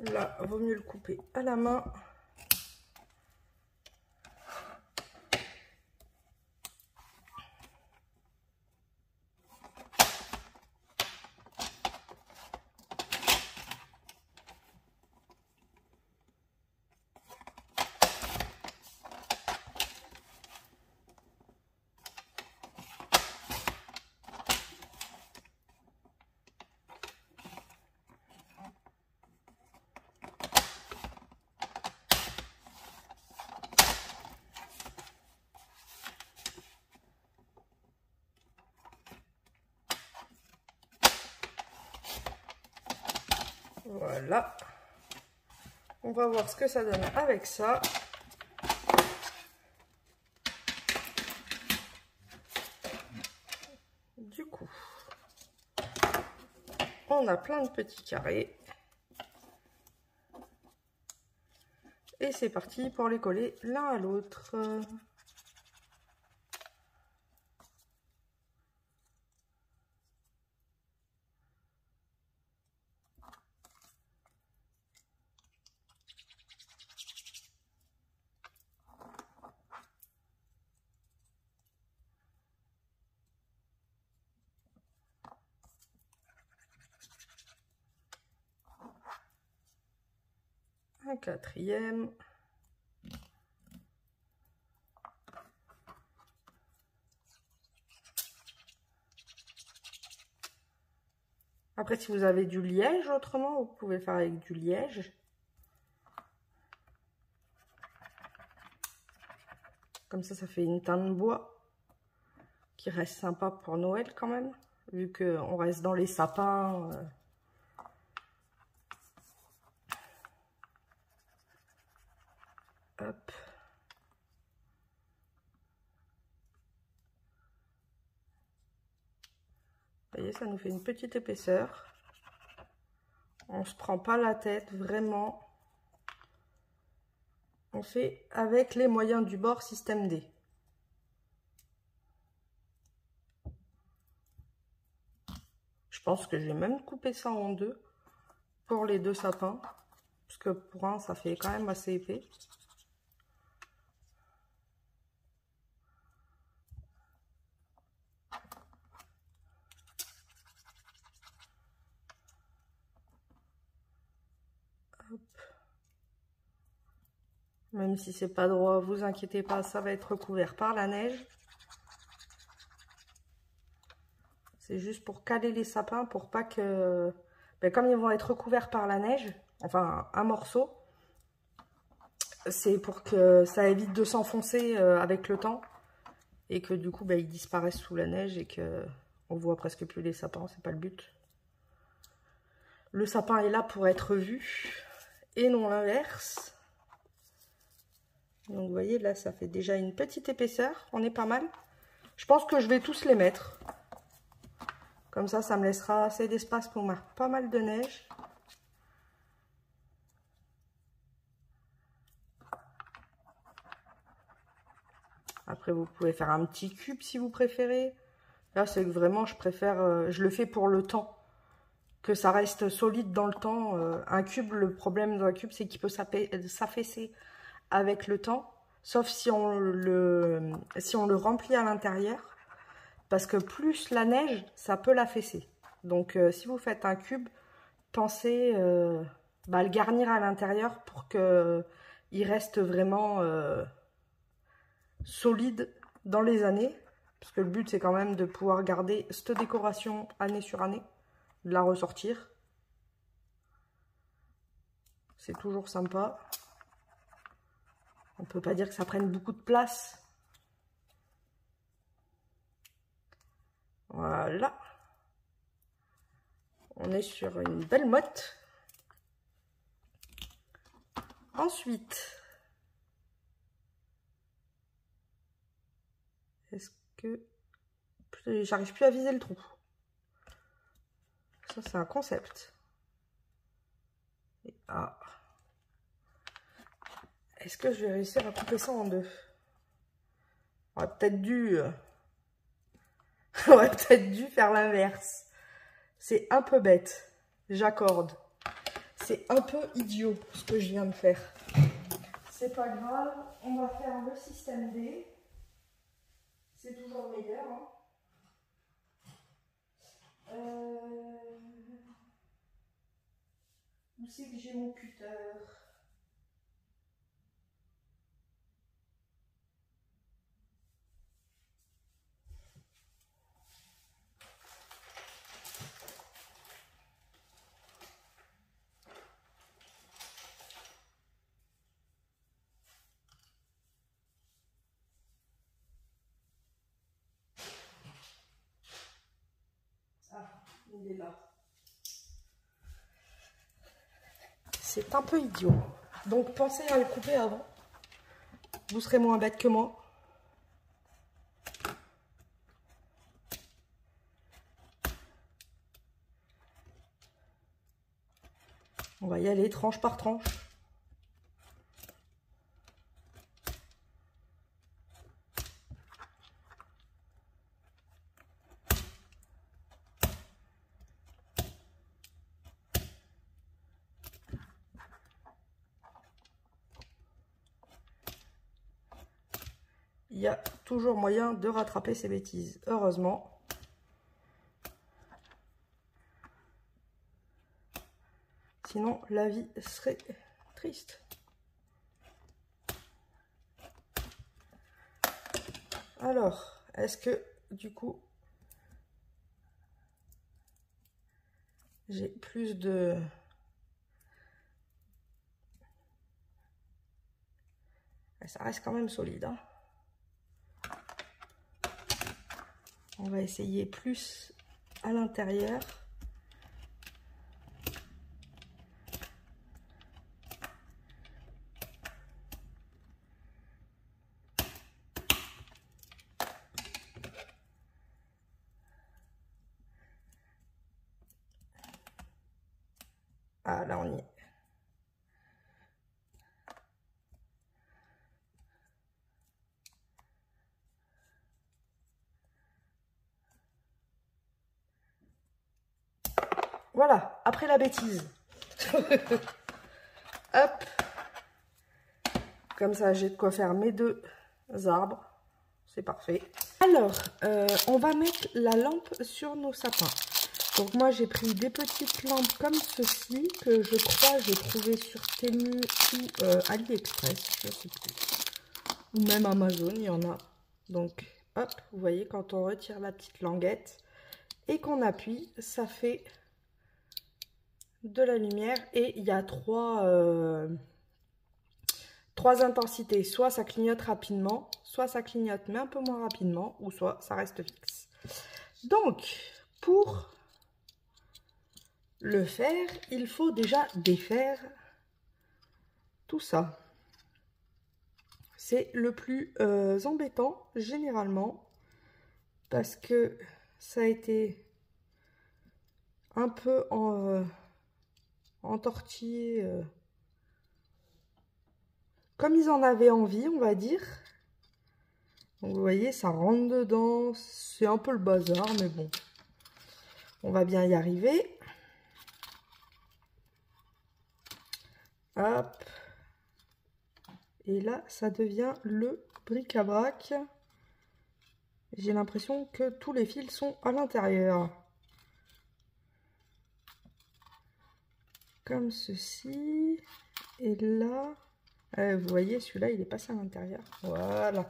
Là, vaut mieux le couper à la main. Voilà, on va voir ce que ça donne avec ça. Du coup, on a plein de petits carrés. Et c'est parti pour les coller l'un à l'autre. Un quatrième. Après, si vous avez du liège, autrement, vous pouvez le faire avec du liège. Comme ça fait une teinte de bois qui reste sympa pour Noël quand même, vu qu'on reste dans les sapins. Hop. Vous voyez, ça nous fait une petite épaisseur. On se prend pas la tête, vraiment. On fait avec les moyens du bord système D. Je pense que je vais même couper ça en deux pour les deux sapins. Parce que pour un, ça fait quand même assez épais. Hop. Même si c'est pas droit, vous inquiétez pas, ça va être recouvert par la neige. C'est juste pour caler les sapins, pour pas que... Ben, comme ils vont être recouverts par la neige, enfin un morceau, c'est pour que ça évite de s'enfoncer avec le temps. Et que du coup, ben, ils disparaissent sous la neige et que on voit presque plus les sapins, c'est pas le but. Le sapin est là pour être vu et non l'inverse. Donc vous voyez, là, ça fait déjà une petite épaisseur. On est pas mal. Je pense que je vais tous les mettre. Comme ça me laissera assez d'espace pour mettre pas mal de neige. Après, vous pouvez faire un petit cube si vous préférez. Là, c'est que vraiment, je préfère... je le fais pour le temps. Que ça reste solide dans le temps. Un cube, le problème d'un cube, c'est qu'il peut s'affaisser avec le temps. Sauf si on le remplit à l'intérieur. Parce que plus la neige, ça peut l'affaisser. Donc, si vous faites un cube, pensez le garnir à l'intérieur pour que il reste vraiment solide dans les années. Parce que le but, c'est quand même de pouvoir garder cette décoration année sur année, de la ressortir. C'est toujours sympa. On ne peut pas dire que ça prenne beaucoup de place. Voilà. On est sur une belle motte. Ensuite, est-ce que... J'arrive plus à viser le trou. Ça, c'est un concept. Et ah. Est-ce que je vais réussir à couper ça en deux? On aurait peut-être dû... On aurait peut-être dû faire l'inverse. C'est un peu bête. J'accorde. C'est un peu idiot ce que je viens de faire. C'est pas grave. On va faire le système D. C'est toujours meilleur. Hein. Où c'est que j'ai mon cutter? Ah, il est là. C'est un peu idiot. Donc pensez à le couper avant. Vous serez moins bête que moi. On va y aller tranche par tranche. Il y a toujours moyen de rattraper ces bêtises, heureusement. Sinon, la vie serait triste. Alors, est-ce que, du coup, j'ai plus de... Ça reste quand même solide, hein. On va essayer plus à l'intérieur. Ah, là, on y est. Voilà, après la bêtise. Hop. Comme ça, j'ai de quoi faire mes deux arbres. C'est parfait. Alors, on va mettre la lampe sur nos sapins. Donc moi, j'ai pris des petites lampes comme ceci, que je crois j'ai trouvé sur Temu ou AliExpress, je sais plus. Ou même Amazon, il y en a. Donc, hop, vous voyez, quand on retire la petite languette et qu'on appuie, ça fait de la lumière. Et il y a trois intensités. Soit ça clignote rapidement, soit ça clignote mais un peu moins rapidement, ou soit ça reste fixe. Donc, pour le faire, il faut déjà défaire tout ça. C'est le plus embêtant, généralement, parce que ça a été un peu entortillé, comme ils en avaient envie, on va dire. Donc vous voyez, ça rentre dedans, c'est un peu le bazar, mais bon, on va bien y arriver. Hop. Et là, ça devient le bric-à-brac. J'ai l'impression que tous les fils sont à l'intérieur. comme ceci. Et là, vous voyez, celui-là, il est passé à l'intérieur. Voilà.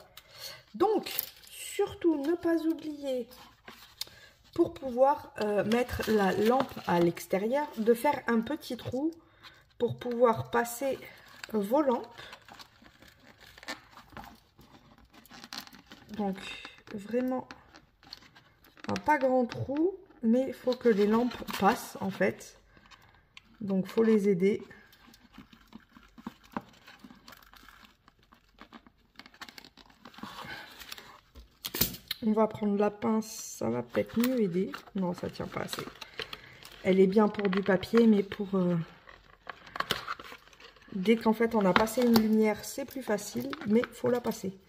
Donc, surtout, ne pas oublier, pour pouvoir mettre la lampe à l'extérieur, de faire un petit trou pour pouvoir passer vos lampes. Donc, vraiment, un pas grand trou, mais il faut que les lampes passent, en fait. Donc, il faut les aider. On va prendre la pince, ça va peut-être mieux aider. Non, ça tient pas assez. Elle est bien pour du papier, mais pour... Dès qu'en fait on a passé une lumière, c'est plus facile, mais il faut la passer.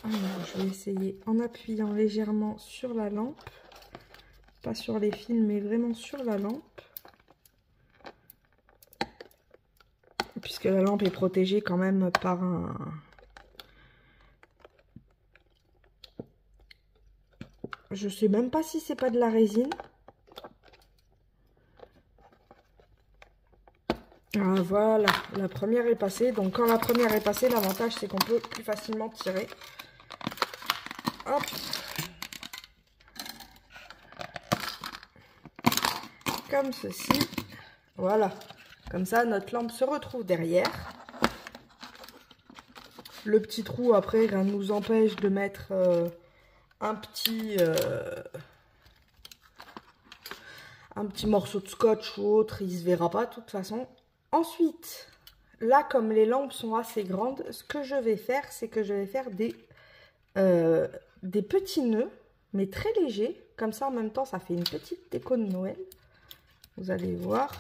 Alors, je vais essayer en appuyant légèrement sur la lampe. Pas sur les fils, mais vraiment sur la lampe. Puisque la lampe est protégée quand même par un... Je sais même pas si c'est pas de la résine. Ah, voilà, la première est passée. Donc quand la première est passée, l'avantage c'est qu'on peut plus facilement tirer. Hop. Comme ceci. Voilà. Comme ça, notre lampe se retrouve derrière. Le petit trou, après, rien ne nous empêche de mettre un petit morceau de scotch ou autre. Il ne se verra pas, de toute façon. Ensuite, là, comme les lampes sont assez grandes, ce que je vais faire, c'est que je vais faire des petits nœuds, mais très légers. Comme ça, en même temps, ça fait une petite déco de Noël. Vous allez voir.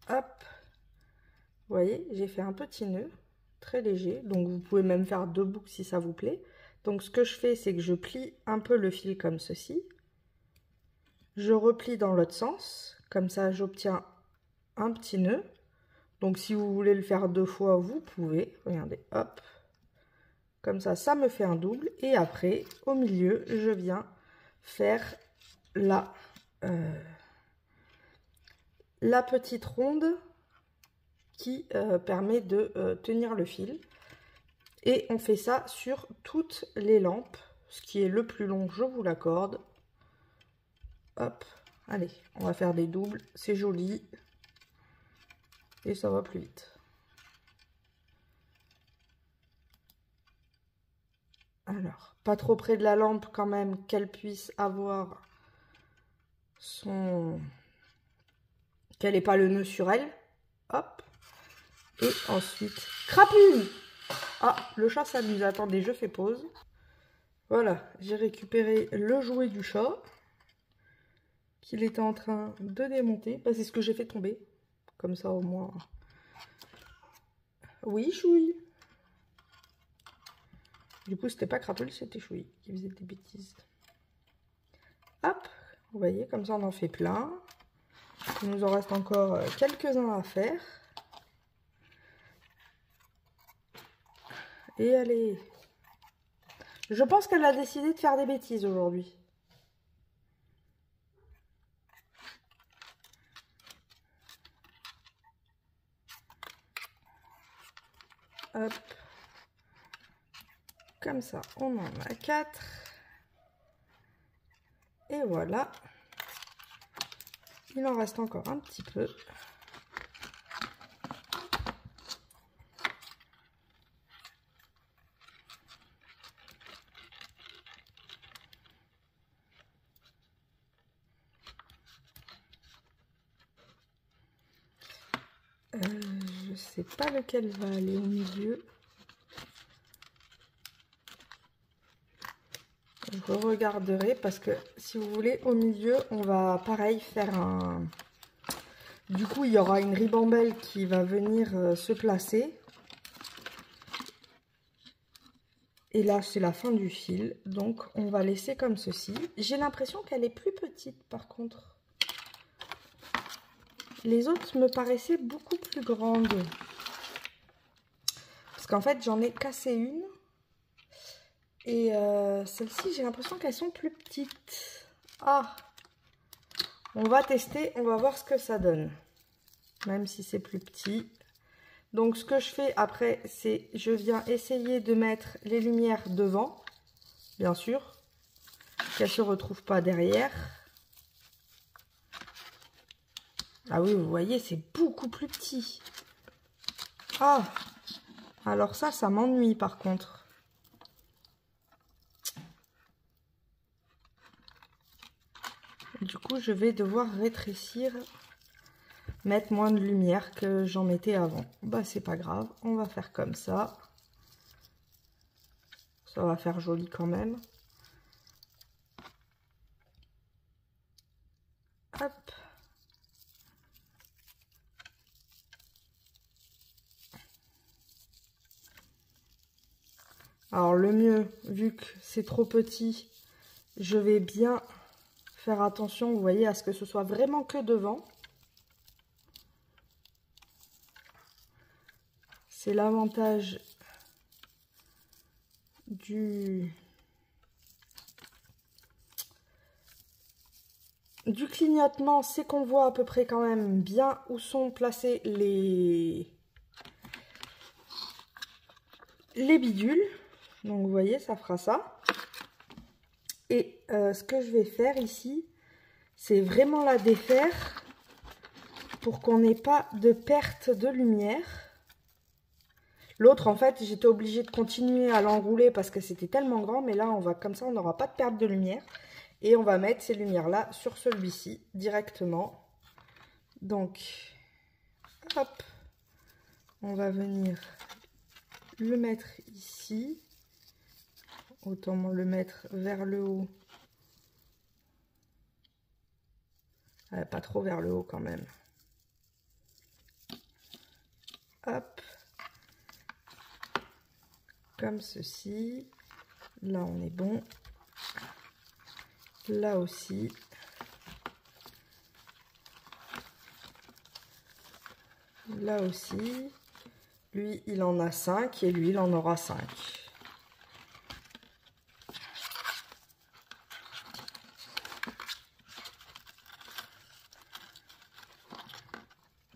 Hop. Vous voyez, j'ai fait un petit nœud, très léger. Donc, vous pouvez même faire 2 boucles si ça vous plaît. Donc, ce que je fais, c'est que je plie un peu le fil comme ceci. Je replie dans l'autre sens. Comme ça, j'obtiens un petit nœud. Donc, si vous voulez le faire 2 fois, vous pouvez. Regardez, hop. Comme ça me fait un double. Et après, au milieu, je viens faire la petite ronde qui permet de tenir le fil. Et on fait ça sur toutes les lampes. Ce qui est le plus long, je vous l'accorde. Hop, allez, on va faire des doubles. C'est joli. Et ça va plus vite. Alors, pas trop près de la lampe quand même, qu'elle puisse avoir son... qu'elle n'ait pas le nœud sur elle. Hop. Et ensuite, crapule! Ah, le chat s'amuse. Attendez, je fais pause. Voilà, j'ai récupéré le jouet du chat qu'il était en train de démonter. Bah, c'est ce que j'ai fait tomber. Comme ça, au moins... Oui, Chouille. Du coup, c'était pas Crapule, c'était Chouille qui faisait des bêtises. Hop, vous voyez, comme ça, on en fait plein. Il nous en reste encore quelques-uns à faire. Et allez. Je pense qu'elle a décidé de faire des bêtises aujourd'hui. Hop. Comme ça, on en a 4. Et voilà. Il en reste encore un petit peu. Je sais pas lequel va aller au milieu. Je regarderai parce que si vous voulez au milieu on va pareil faire un... Du coup il y aura une ribambelle qui va venir se placer. Et là, c'est la fin du fil. Donc, on va laisser comme ceci. J'ai l'impression qu'elle est plus petite, par contre. Les autres me paraissaient beaucoup plus grandes. Parce qu'en fait, j'en ai cassé une. Et celles-ci, j'ai l'impression qu'elles sont plus petites. Ah! On va tester, on va voir ce que ça donne. Même si c'est plus petit. Donc, ce que je fais après, c'est je viens essayer de mettre les lumières devant. Bien sûr. Qu'elles ne se retrouvent pas derrière. Ah oui, vous voyez, c'est beaucoup plus petit. Ah! Alors ça m'ennuie par contre. Du coup, je vais devoir rétrécir, mettre moins de lumière que j'en mettais avant. Bah, c'est pas grave, on va faire comme ça. Ça va faire joli quand même. Hop. Alors, le mieux, vu que c'est trop petit, je vais bien faire attention, vous voyez, à ce que ce soit vraiment que devant. C'est l'avantage du clignotement, c'est qu'on voit à peu près quand même bien où sont placés les bidules. Donc vous voyez, ça fera ça. Et ce que je vais faire ici, c'est vraiment la défaire pour qu'on n'ait pas de perte de lumière. L'autre, en fait, j'étais obligée de continuer à l'enrouler parce que c'était tellement grand. Mais là, on va comme ça, on n'aura pas de perte de lumière. Et on va mettre ces lumières-là sur celui-ci directement. Donc, hop, on va venir le mettre ici. Autant le mettre vers le haut. Pas trop vers le haut quand même. Hop. Comme ceci. Là, on est bon. Là aussi. Là aussi. Lui, il en a 5 et lui, il en aura 5.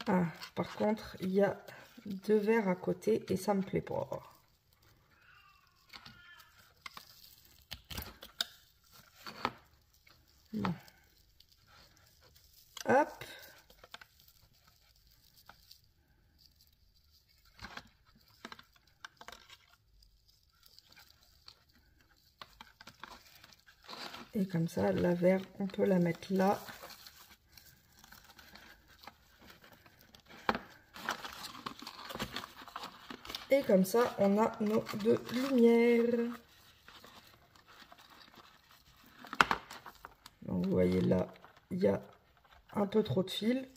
Ah, par contre, il y a 2 verres à côté et ça me plaît pas. Bon. Hop. Et comme ça, la verre, on peut la mettre là. Et comme ça, on a nos 2 lumières. Donc vous voyez là, il y a un peu trop de fil.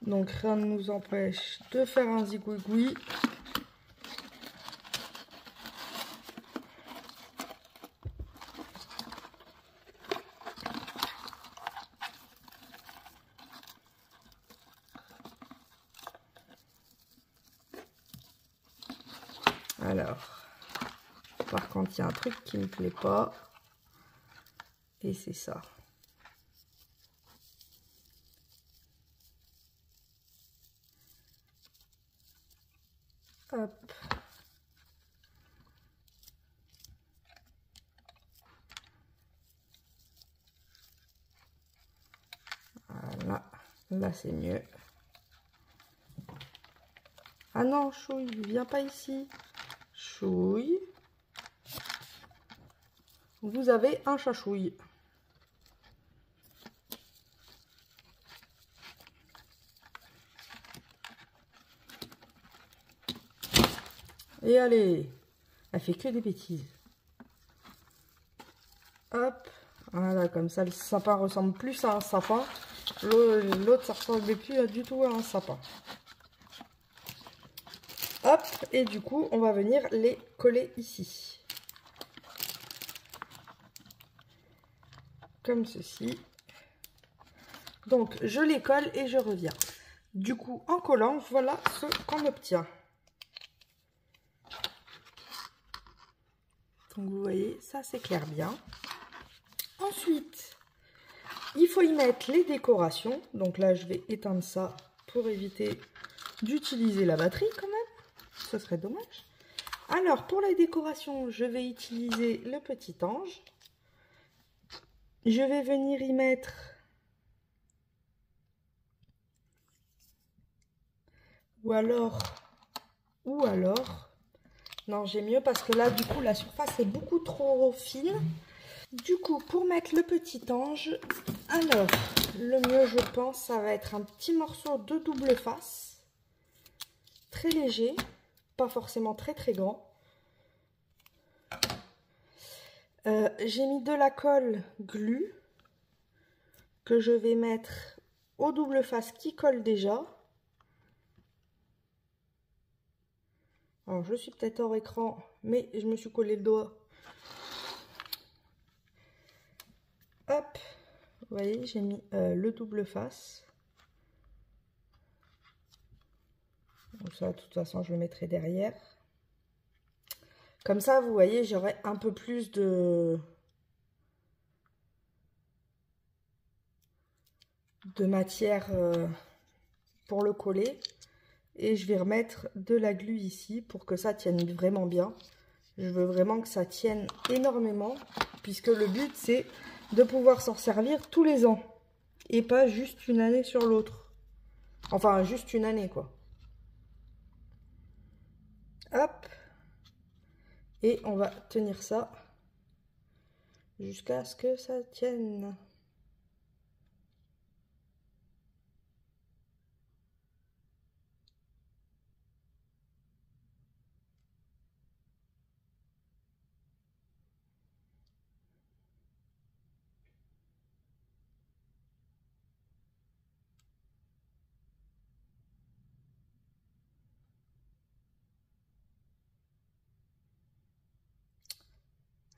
Donc rien ne nous empêche de faire un zigouigoui. Alors, par contre, il y a un truc qui ne me plaît pas. Et c'est ça. Hop. Voilà. Là, c'est mieux. Ah non, Chouille, viens pas ici. Chouille. Vous avez un chachouille. Et allez, elle fait que des bêtises. Hop, voilà, comme ça le sapin ressemble plus à un sapin. L'autre, ça ressemblait plus du tout à un sapin. Hop, et du coup, on va venir les coller ici. comme ceci. Donc je les colle et je reviens. Du coup, en collant, voilà ce qu'on obtient. Donc vous voyez, ça s'éclaire bien. Ensuite, il faut y mettre les décorations. Donc là, je vais éteindre ça pour éviter d'utiliser la batterie quand même. Ce serait dommage. Alors, pour les décorations, je vais utiliser le petit ange. Je vais venir y mettre ou alors, non, j'ai mieux parce que là, du coup, la surface est beaucoup trop fine. Du coup, pour mettre le petit ange, alors, le mieux, je pense, ça va être un petit morceau de double face. Très léger, pas forcément très très grand. J'ai mis de la colle Glu que je vais mettre au double face qui colle déjà. Alors, je suis peut-être hors écran, mais je me suis collé le doigt. Hop, vous voyez, j'ai mis le double face. Donc ça, de toute façon, je le mettrai derrière. Comme ça, vous voyez, j'aurai un peu plus de matière pour le coller. Et je vais remettre de la glu ici pour que ça tienne vraiment bien. Je veux vraiment que ça tienne énormément, puisque le but, c'est de pouvoir s'en servir tous les ans. Et pas juste une année sur l'autre. Enfin, juste une année, quoi. Hop. Et on va tenir ça jusqu'à ce que ça tienne.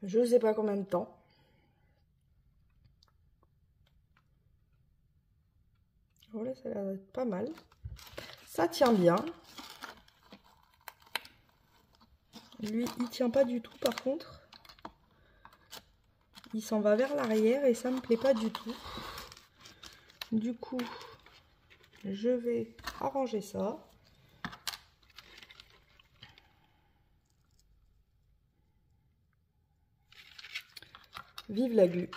Je ne sais pas combien de temps. Voilà, ça a l'air d'être pas mal. Ça tient bien. Lui, il tient pas du tout par contre. Il s'en va vers l'arrière et ça me plaît pas du tout. Du coup, je vais arranger ça. Vive la glu.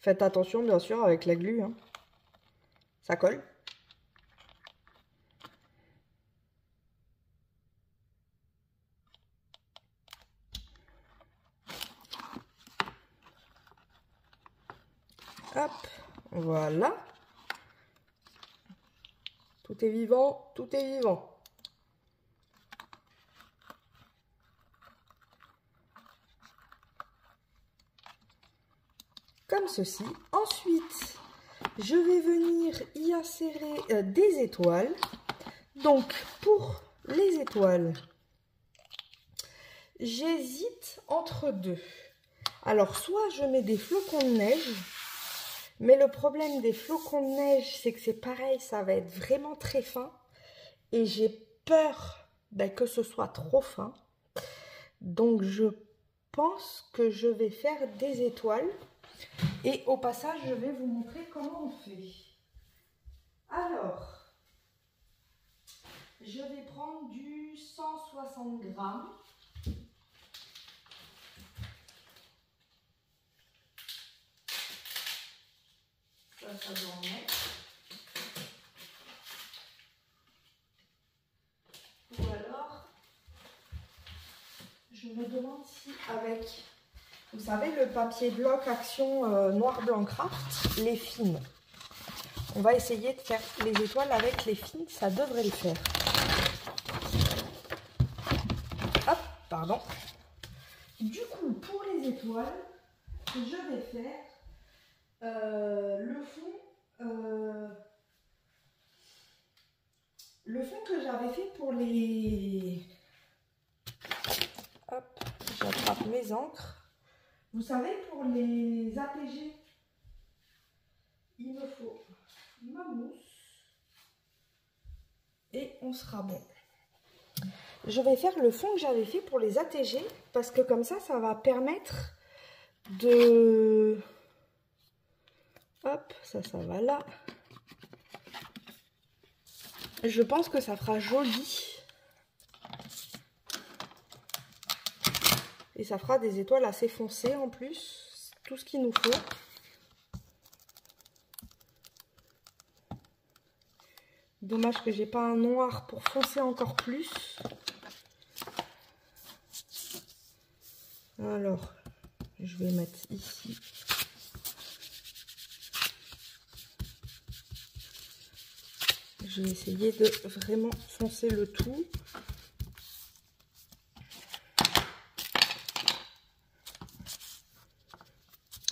Faites attention bien sûr avec la glu, hein. Ça colle. Hop, voilà. Tout est vivant, tout est vivant. Comme ceci. Ensuite, je vais venir y insérer des étoiles. Donc, pour les étoiles, j'hésite entre deux. Alors, soit je mets des flocons de neige, mais le problème des flocons de neige, c'est que c'est pareil, ça va être vraiment très fin. Et j'ai peur que ce soit trop fin. Donc, je pense que je vais faire des étoiles. Et au passage, je vais vous montrer comment on fait. Alors, je vais prendre du 160 grammes. Ça doit en mettre. Ou alors, je me demande si avec, vous savez, le papier bloc Action Noir Blanc Craft, les fines. On va essayer de faire les étoiles avec les fines, ça devrait le faire. Hop, pardon. Du coup, pour les étoiles, je vais faire le fond que j'avais fait pour les les encres. Vous savez, pour les APG, il me faut ma mousse et on sera bon. Je vais faire le fond que j'avais fait pour les ATG parce que comme ça va permettre de... Hop, ça va là. Je pense que ça fera joli. Et ça fera des étoiles assez foncées en plus. Tout ce qu'il nous faut. Dommage que j'ai pas un noir pour foncer encore plus. Alors, je vais mettre ici. Je vais essayer de vraiment foncer le tout.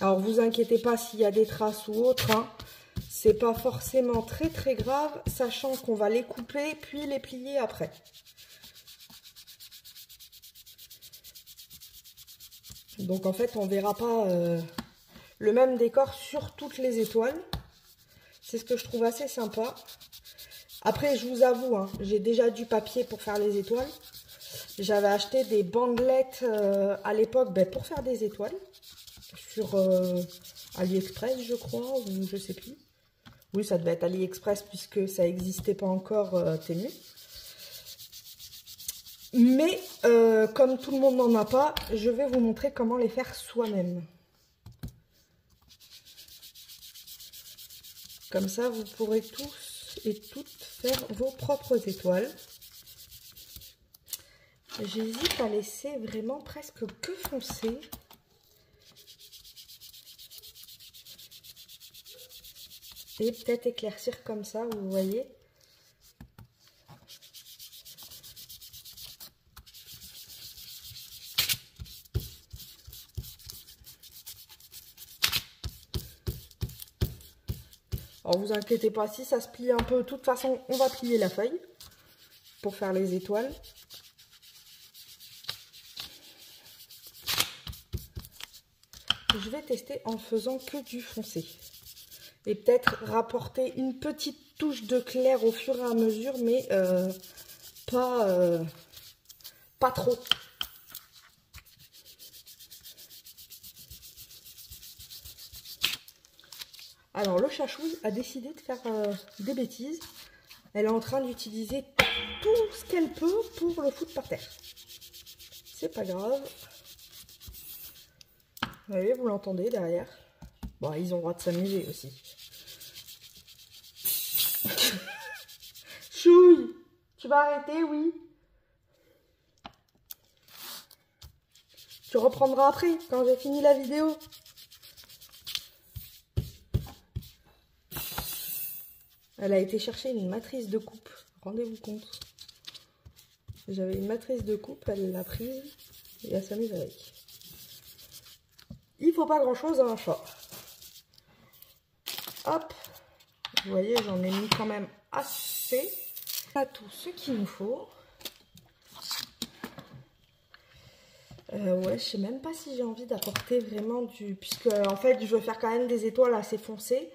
Alors, vous inquiétez pas s'il y a des traces ou autre, hein. C'est pas forcément très grave, sachant qu'on va les couper puis les plier après. Donc en fait, on verra pas le même décor sur toutes les étoiles. C'est ce que je trouve assez sympa. Après, je vous avoue, hein, j'ai déjà du papier pour faire les étoiles. J'avais acheté des bandelettes à l'époque pour faire des étoiles. Sur AliExpress, je crois, ou je sais plus. Oui, ça devait être AliExpress puisque ça n'existait pas encore Temu. Mais comme tout le monde n'en a pas, je vais vous montrer comment les faire soi-même. Comme ça, vous pourrez tous et toutes faire vos propres étoiles. J'hésite à laisser vraiment presque que foncer. Et peut-être éclaircir comme ça, vous voyez. Alors vous inquiétez pas, si ça se plie un peu, de toute façon on va plier la feuille pour faire les étoiles. Je vais tester en faisant que du foncé. Et peut-être rapporter une petite touche de clair au fur et à mesure, mais pas trop. Alors le chachouille a décidé de faire des bêtises. Elle est en train d'utiliser tout ce qu'elle peut pour le foutre par terre. C'est pas grave. Vous voyez, vous l'entendez derrière. Bon, ils ont le droit de s'amuser aussi. Chouille, tu vas arrêter, oui. Tu reprendras après, quand j'ai fini la vidéo. Elle a été chercher une matrice de coupe. Rendez-vous compte. J'avais une matrice de coupe, elle l'a prise et elle s'amuse avec. Il faut pas grand-chose à un chat. Hop. Vous voyez, j'en ai mis quand même assez. Pas tout ce qu'il nous faut. Ouais, je sais même pas si j'ai envie d'apporter vraiment du... Puisque, en fait, je veux faire quand même des étoiles assez foncées.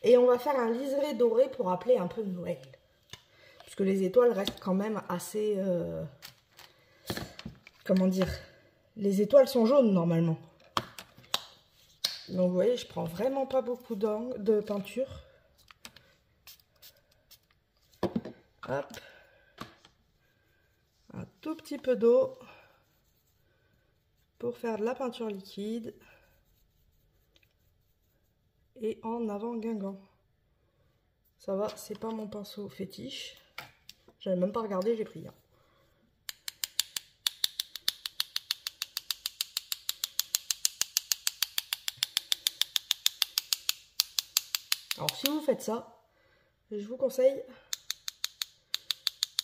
Et on va faire un liseré doré pour rappeler un peu Noël. Puisque les étoiles restent quand même assez... comment dire? Les étoiles sont jaunes, normalement. Donc, vous voyez, je prends vraiment pas beaucoup de peinture. Hop. Un tout petit peu d'eau pour faire de la peinture liquide. Et en avant Guingamp. Ça va, c'est pas mon pinceau fétiche. J'avais même pas regardé, j'ai pris un. Alors si vous faites ça, je vous conseille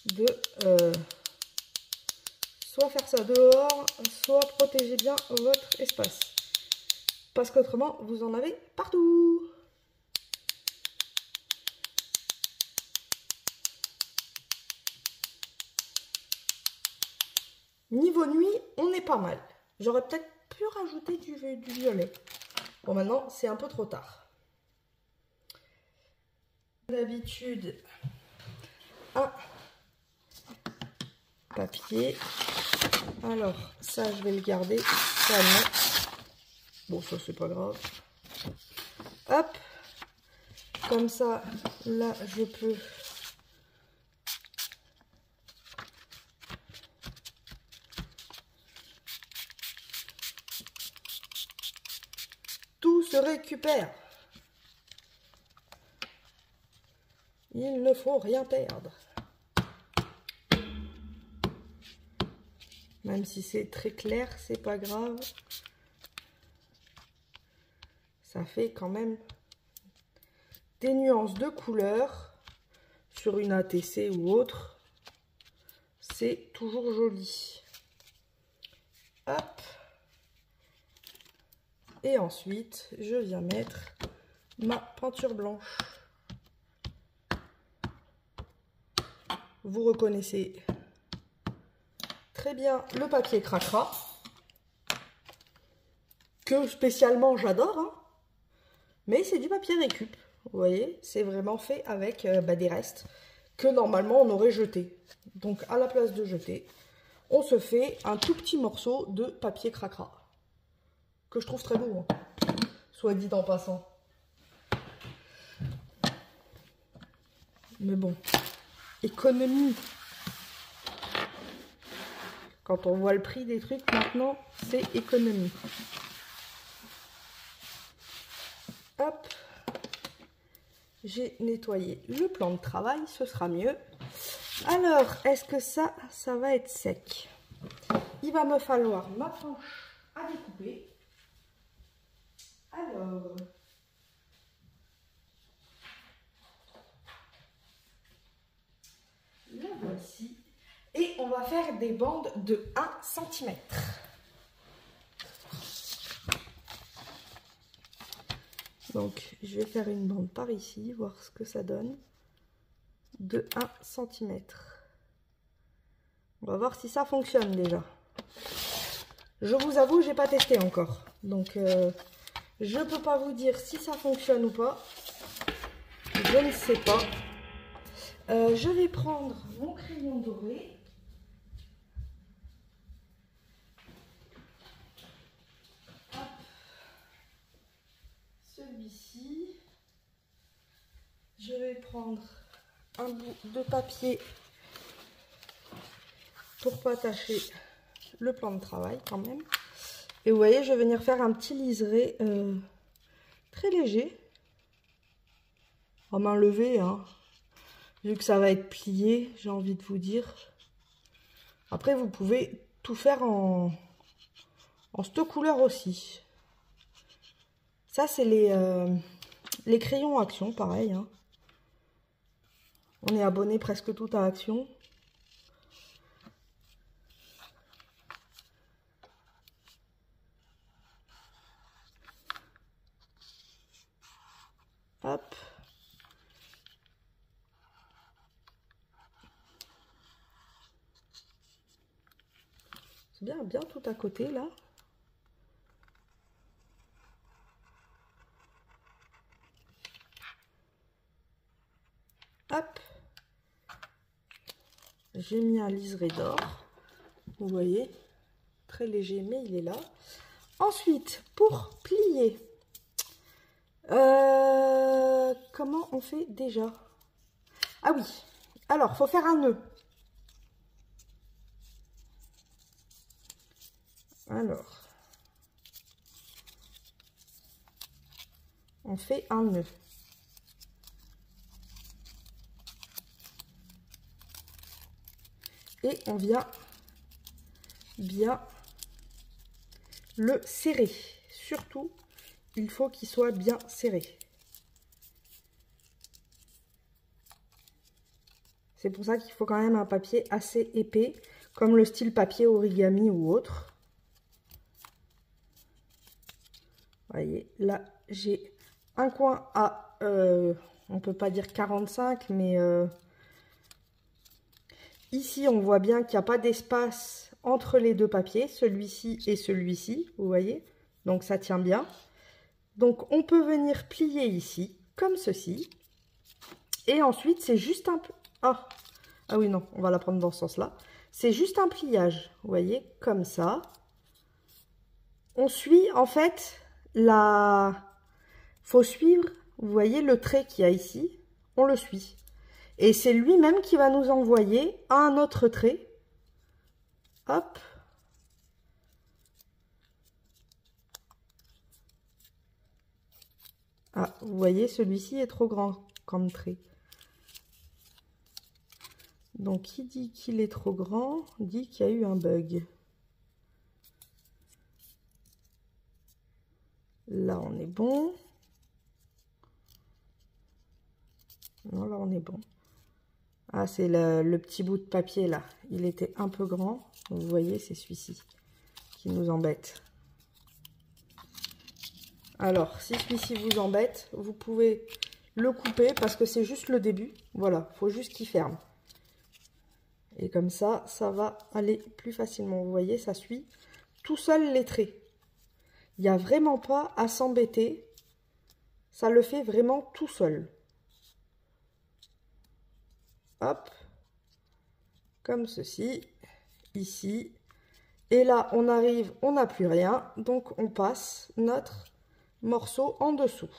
de soit faire ça dehors, soit protéger bien votre espace. Parce qu'autrement, vous en avez partout. Niveau nuit, on est pas mal. J'aurais peut-être pu rajouter du violet. Bon, maintenant, c'est un peu trop tard. D'habitude, un papier. Alors, ça, je vais le garder. Ça, non. Bon, ça, c'est pas grave. Hop. Comme ça, là, je peux... Tout se récupère. Il ne faut rien perdre. Même si c'est très clair, c'est pas grave. Ça fait quand même des nuances de couleurs sur une ATC ou autre. C'est toujours joli. Hop. Et ensuite, je viens mettre ma peinture blanche. Vous reconnaissez très bien le papier cracra, que spécialement j'adore, hein, mais c'est du papier récup. Vous voyez, c'est vraiment fait avec des restes que normalement on aurait jetés. Donc à la place de jeter, on se fait un tout petit morceau de papier cracra, que je trouve très beau, hein, soit dit en passant. Mais bon, économie. Quand on voit le prix des trucs maintenant, c'est économie. Hop. J'ai nettoyé le plan de travail, ce sera mieux. Alors, est-ce que ça va être sec? Il va me falloir ma planche à découper. Alors, la voici. Et on va faire des bandes de 1 cm. Donc, je vais faire une bande par ici, voir ce que ça donne. De 1 cm. On va voir si ça fonctionne déjà. Je vous avoue, j'ai pas testé encore. Donc, je peux pas vous dire si ça fonctionne ou pas. Je ne sais pas. Je vais prendre mon crayon doré. Celui-ci. Je vais prendre un bout de papier pour pas tacher le plan de travail quand même. Et vous voyez, je vais venir faire un petit liseré très léger. À main levée, hein. Vu que ça va être plié, j'ai envie de vous dire. Après, vous pouvez tout faire en cette couleur aussi. Ça, c'est les crayons Action, pareil, hein. On est abonné presque tout à Action. Hop. C'est bien tout à côté, là. Hop. J'ai mis un liseré d'or. Vous voyez, très léger, mais il est là. Ensuite, pour plier, comment on fait déjà? Ah oui, alors, faut faire un nœud. Alors, on fait un nœud. Et on vient bien le serrer. Surtout, il faut qu'il soit bien serré. C'est pour ça qu'il faut quand même un papier assez épais, comme le style papier origami ou autre. Vous voyez, là, j'ai un coin à, on peut pas dire 45, mais ici, on voit bien qu'il n'y a pas d'espace entre les deux papiers, celui-ci et celui-ci, vous voyez. Donc ça tient bien. Donc on peut venir plier ici, comme ceci. Et ensuite, c'est juste un... Ah, ah oui, non, on va la prendre dans ce sens-là. C'est juste un pliage, vous voyez, comme ça. On suit, en fait, faut suivre, vous voyez, le trait qu'il y a ici. On le suit. Et c'est lui-même qui va nous envoyer un autre trait. Hop. Ah, vous voyez, celui-ci est trop grand comme trait. Donc, qui dit qu'il est trop grand, dit qu'il y a eu un bug. Là, on est bon. Non, là, on est bon. Ah, c'est le petit bout de papier, là. Il était un peu grand. Vous voyez, c'est celui-ci qui nous embête. Alors, si celui-ci vous embête, vous pouvez le couper parce que c'est juste le début. Voilà, il faut juste qu'il ferme. Et comme ça, ça va aller plus facilement. Vous voyez, ça suit tout seul les traits. Il n'y a vraiment pas à s'embêter. Ça le fait vraiment tout seul. Hop. Comme ceci. Ici. Et là, on arrive, on n'a plus rien. Donc, on passe notre morceau en dessous.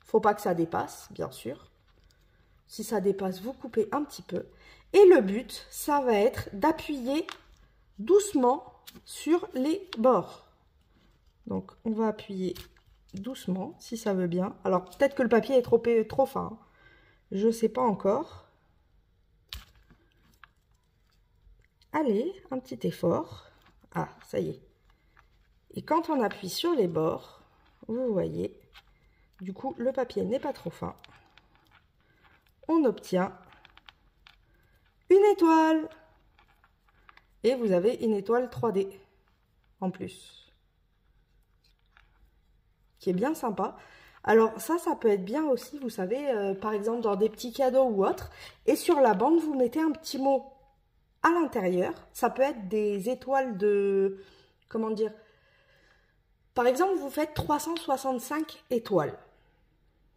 Faut pas que ça dépasse, bien sûr. Si ça dépasse, vous coupez un petit peu. Et le but, ça va être d'appuyer doucement sur les bords. Donc, on va appuyer doucement, si ça veut bien. Alors, peut-être que le papier est trop fin. Je ne sais pas encore. Allez, un petit effort. Ah, ça y est. Et quand on appuie sur les bords, vous voyez, du coup, le papier n'est pas trop fin. On obtient une étoile. Et vous avez une étoile 3D en plus, qui est bien sympa. Alors ça peut être bien aussi, vous savez, par exemple dans des petits cadeaux ou autres. Et sur la bande, vous mettez un petit mot à l'intérieur. Ça peut être des étoiles de... Comment dire? Par exemple, vous faites 365 étoiles.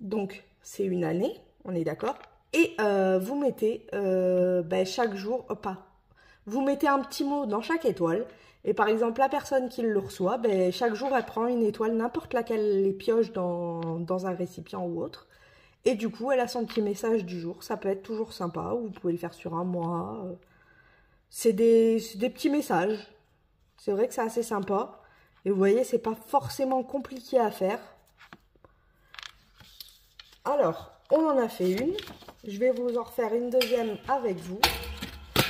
Donc, c'est une année, on est d'accord? Et vous mettez chaque jour, pas. Vous mettez un petit mot dans chaque étoile. Et par exemple, la personne qui le reçoit, chaque jour, elle prend une étoile, n'importe laquelle, elle les pioche dans un récipient ou autre. Et du coup, elle a son petit message du jour. Ça peut être toujours sympa, ou vous pouvez le faire sur un mois. C'est des petits messages. C'est vrai que c'est assez sympa. Et vous voyez, c'est pas forcément compliqué à faire. Alors, on en a fait une. Je vais vous en refaire une deuxième avec vous.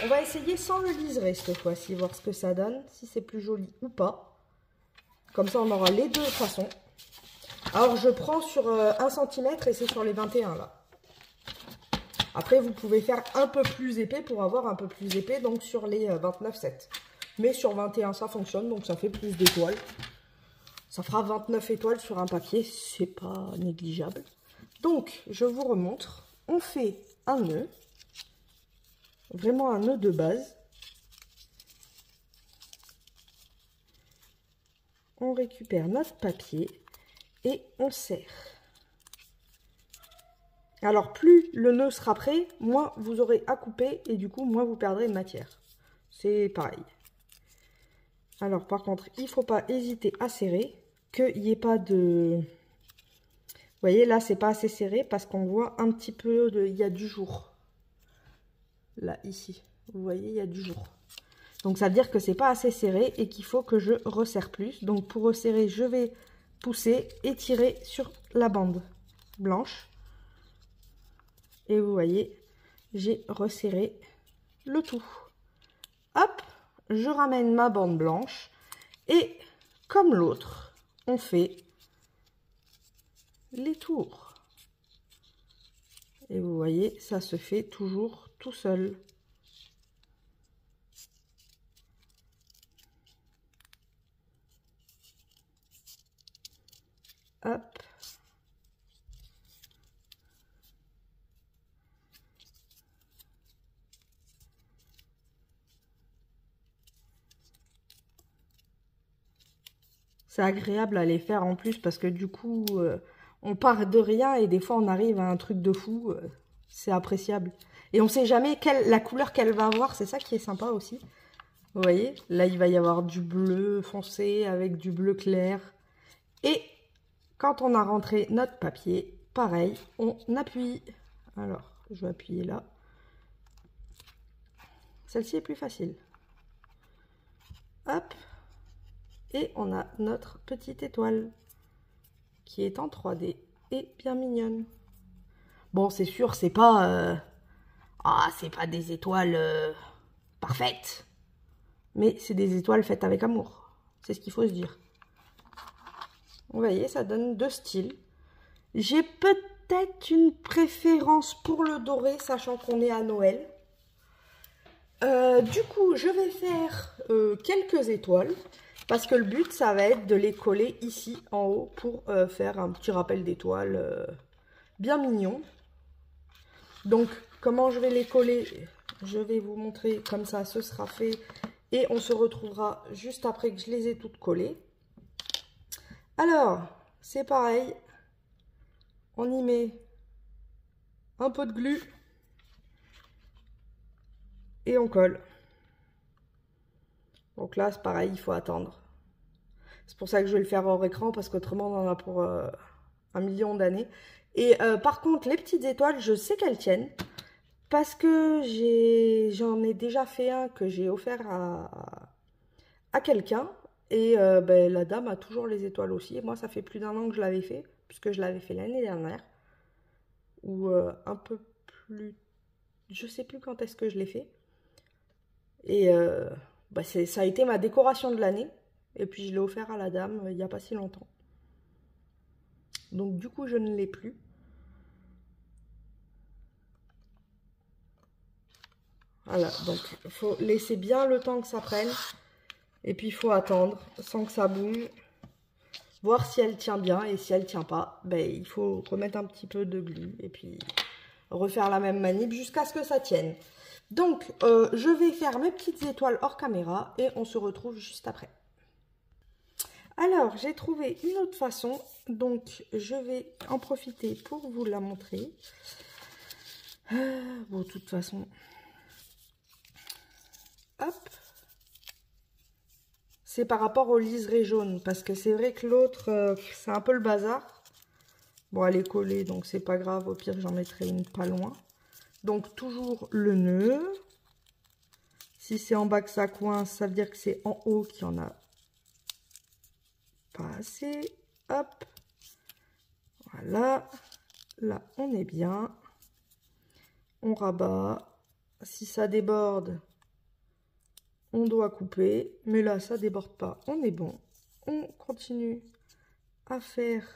On va essayer sans le liseré cette fois-ci, voir ce que ça donne, si c'est plus joli ou pas. Comme ça, on aura les deux façons. Alors, je prends sur 1 cm et c'est sur les 21 là. Après, vous pouvez faire un peu plus épais pour avoir un peu plus épais, donc sur les 29,7. Mais sur 21, ça fonctionne, donc ça fait plus d'étoiles. Ça fera 29 étoiles sur un papier, c'est pas négligeable. Donc, je vous remontre. On fait un nœud. Vraiment un nœud de base. On récupère notre papier et on serre. Alors, plus le nœud sera prêt, moins vous aurez à couper et du coup, moins vous perdrez de matière. C'est pareil. Alors, par contre, il ne faut pas hésiter à serrer, qu'il n'y ait pas de... Vous voyez, là, c'est pas assez serré parce qu'on voit un petit peu de... Il y a du jour. Là, ici. Vous voyez, il y a du jour. Donc, ça veut dire que c'est pas assez serré et qu'il faut que je resserre plus. Donc, pour resserrer, je vais pousser et tirer sur la bande blanche. Et vous voyez, j'ai resserré le tout. Hop, je ramène ma bande blanche. Et comme l'autre, on fait les tours. Et vous voyez, ça se fait toujours tout seul. Hop. C'est agréable à les faire en plus parce que du coup, on part de rien et des fois on arrive à un truc de fou. C'est appréciable. Et on sait jamais la couleur qu'elle va avoir, c'est ça qui est sympa aussi. Vous voyez, là il va y avoir du bleu foncé avec du bleu clair. Et quand on a rentré notre papier, pareil, on appuie. Alors, je vais appuyer là. Celle-ci est plus facile. Hop. Et on a notre petite étoile qui est en 3D et bien mignonne. Bon, c'est sûr, c'est pas... c'est pas des étoiles parfaites. Mais c'est des étoiles faites avec amour. C'est ce qu'il faut se dire. Vous voyez, ça donne deux styles. J'ai peut-être une préférence pour le doré, sachant qu'on est à Noël. Du coup, je vais faire quelques étoiles. Parce que le but, ça va être de les coller ici, en haut, pour faire un petit rappel d'étoiles bien mignon. Donc, comment je vais les coller? Je vais vous montrer, comme ça, ce sera fait. Et on se retrouvera juste après que je les ai toutes collées. Alors, c'est pareil. On y met un peu de glu. Et on colle. Donc là, c'est pareil, il faut attendre. C'est pour ça que je vais le faire hors écran, parce qu'autrement, on en a pour 1 million d'années. Et par contre, les petites étoiles, je sais qu'elles tiennent. Parce que j'en ai déjà fait un que j'ai offert à quelqu'un. Et la dame a toujours les étoiles aussi. Et moi, ça fait plus d'1 an que je l'avais fait, puisque je l'avais fait l'année dernière. Ou un peu plus... Je sais plus quand est-ce que je l'ai fait. Et ça a été ma décoration de l'année. Et puis je l'ai offert à la dame il n'y a pas si longtemps. Donc du coup je ne l'ai plus. Voilà, donc il faut laisser bien le temps que ça prenne. Et puis il faut attendre sans que ça bouge. Voir si elle tient bien. Et si elle tient pas, il faut remettre un petit peu de glu. Et puis refaire la même manip jusqu'à ce que ça tienne. Donc je vais faire mes petites étoiles hors caméra. Et on se retrouve juste après. Alors, j'ai trouvé une autre façon, donc je vais en profiter pour vous la montrer. Bon, de toute façon, hop, c'est par rapport au liseré jaune, parce que c'est vrai que l'autre, c'est un peu le bazar. Bon, elle est collée, donc c'est pas grave, au pire j'en mettrai une pas loin. Donc toujours le nœud. Si c'est en bas que ça coince, ça veut dire que c'est en haut qu'il y en a pas assez. Hop, voilà, là on est bien, on rabat. Si ça déborde, on doit couper, mais là ça déborde pas, on est bon. On continue à faire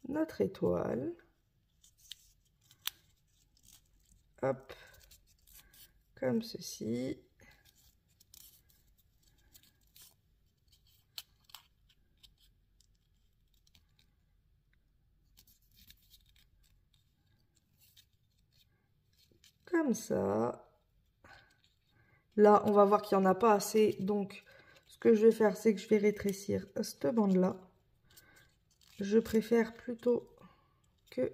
notre étoile. Hop, comme ceci. Comme ça. Là, on va voir qu'il n'y en a pas assez. Donc, ce que je vais faire, c'est que je vais rétrécir cette bande-là. Je préfère plutôt que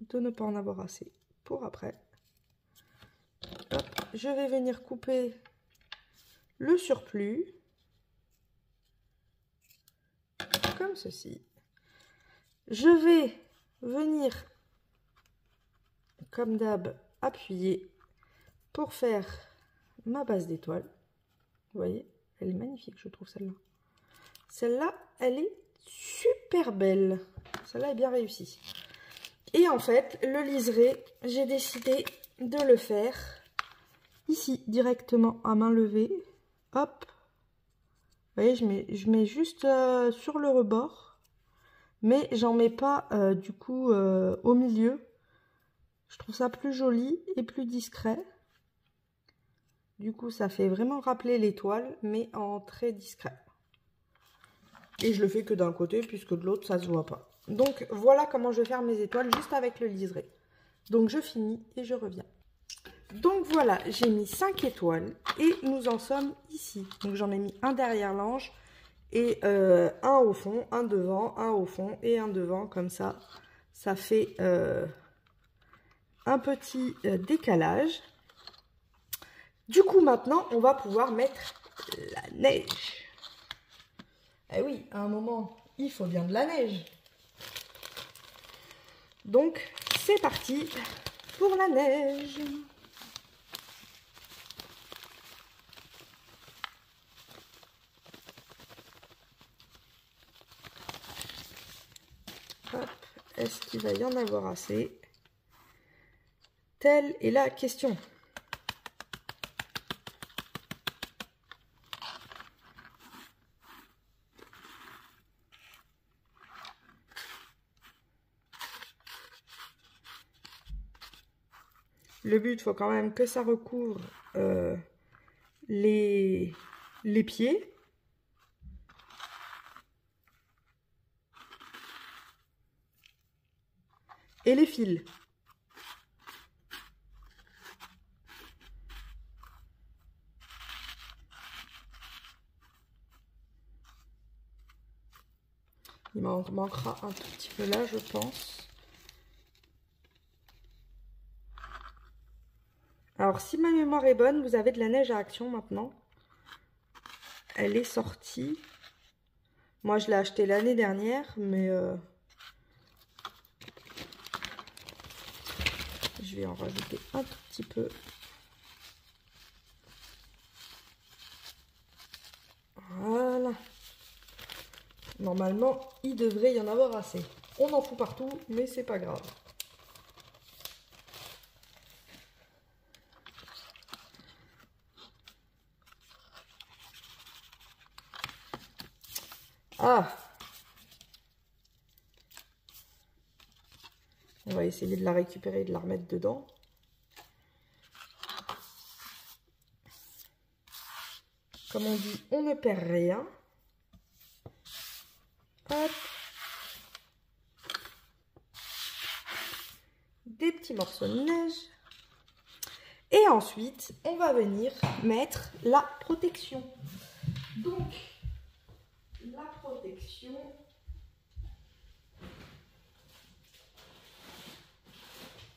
de ne pas en avoir assez pour après. Hop, je vais venir couper le surplus. Comme ceci. Je vais venir, comme d'hab, appuyer pour faire ma base d'étoile. Vous voyez, elle est magnifique, je trouve celle-là. Celle-là, elle est super belle. Celle-là est bien réussie. Et en fait, le liseré, j'ai décidé de le faire ici, directement à main levée. Hop. Vous voyez, je mets juste sur le rebord. Mais j'en mets pas du coup au milieu. Je trouve ça plus joli et plus discret. Du coup, ça fait vraiment rappeler l'étoile, mais en très discret. Et je le fais que d'un côté, puisque de l'autre, ça se voit pas. Donc, voilà comment je vais faire mes étoiles, juste avec le liseré. Donc, je finis et je reviens. Donc, voilà, j'ai mis 5 étoiles et nous en sommes ici. Donc, j'en ai mis un derrière l'ange et un au fond, un devant, un au fond et un devant, comme ça. Ça fait un petit décalage. Du coup, maintenant, on va pouvoir mettre la neige. Eh oui, à un moment, il faut bien de la neige. Donc, c'est parti pour la neige. Hop, est-ce qu'il va y en avoir assez? Telle est la question. Le but, il faut quand même que ça recouvre les pieds. Et les fils. Il m'en manquera un tout petit peu là, je pense. Alors, si ma mémoire est bonne, vous avez de la neige à Action maintenant. Elle est sortie. Moi, je l'ai achetée l'année dernière, mais je vais en rajouter un tout petit peu. Voilà. Normalement, il devrait y en avoir assez. On en fout partout, mais c'est pas grave. Ah! On va essayer de la récupérer et de la remettre dedans. Comme on dit, on ne perd rien. Hop. Des petits morceaux de neige. Et ensuite, on va venir mettre la protection. Donc, la protection...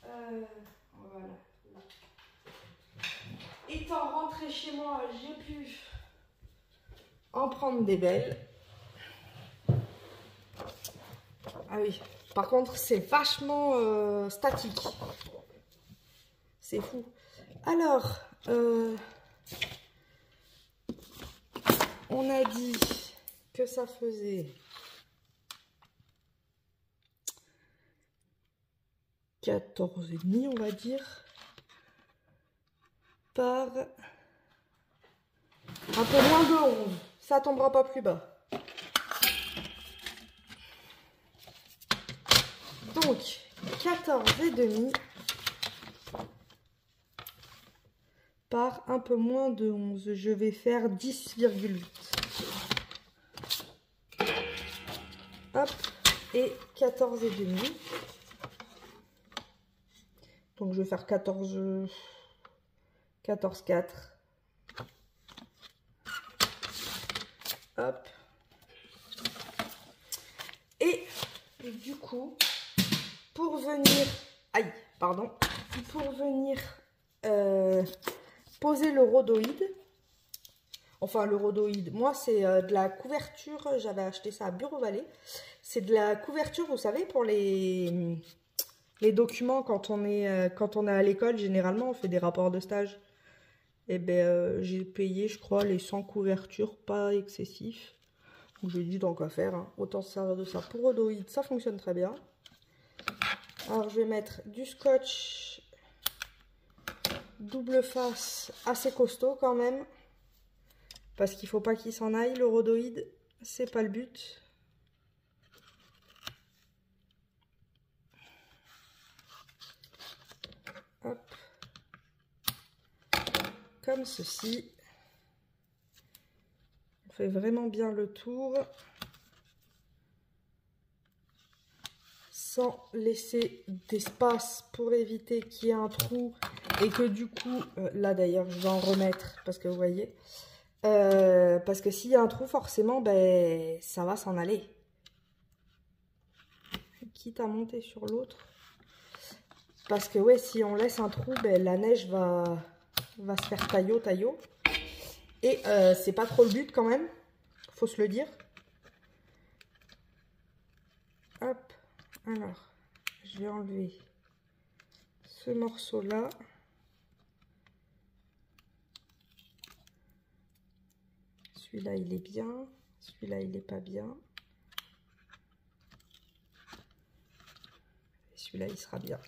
voilà. Là. Étant rentrée chez moi, j'ai pu en prendre des belles. Ah oui, par contre, c'est vachement statique. C'est fou. Alors, on a dit que ça faisait 14,5, on va dire, par un peu moins de 11. Ça tombera pas plus bas. Donc, 14,5 par un peu moins de 11. Je vais faire 10,8. Hop, et 14,5. Donc, je vais faire 14,4. Hop. Et du coup, pour venir... Aïe, pardon. Pour venir poser le rhodoïde. Enfin, le rhodoïde. Moi, c'est de la couverture. J'avais acheté ça à Bureau Vallée. C'est de la couverture, vous savez, pour les documents quand on est à l'école. Généralement, on fait des rapports de stage. Et ben, j'ai payé, je crois, les 100 couvertures, pas excessif. Donc, j'ai dit, tant qu'à faire, hein, autant se servir de ça. Pour rhodoïde, ça fonctionne très bien. Alors, je vais mettre du scotch double face assez costaud quand même. Parce qu'il ne faut pas qu'il s'en aille, le rhodoïde. C'est pas le but. Hop. Comme ceci. On fait vraiment bien le tour. Sans laisser d'espace pour éviter qu'il y ait un trou. Et que du coup, là d'ailleurs, je vais en remettre. Parce que vous voyez, Parce que s'il y a un trou, forcément, ben, ça va s'en aller. Quitte à monter sur l'autre. Parce que ouais, si on laisse un trou, ben, la neige va se faire taillot. Et c'est pas trop le but quand même, faut se le dire. Hop, alors, je vais enlever ce morceau-là. Celui-là, il est bien. Celui-là, il n'est pas bien. Et celui-là, il sera bien.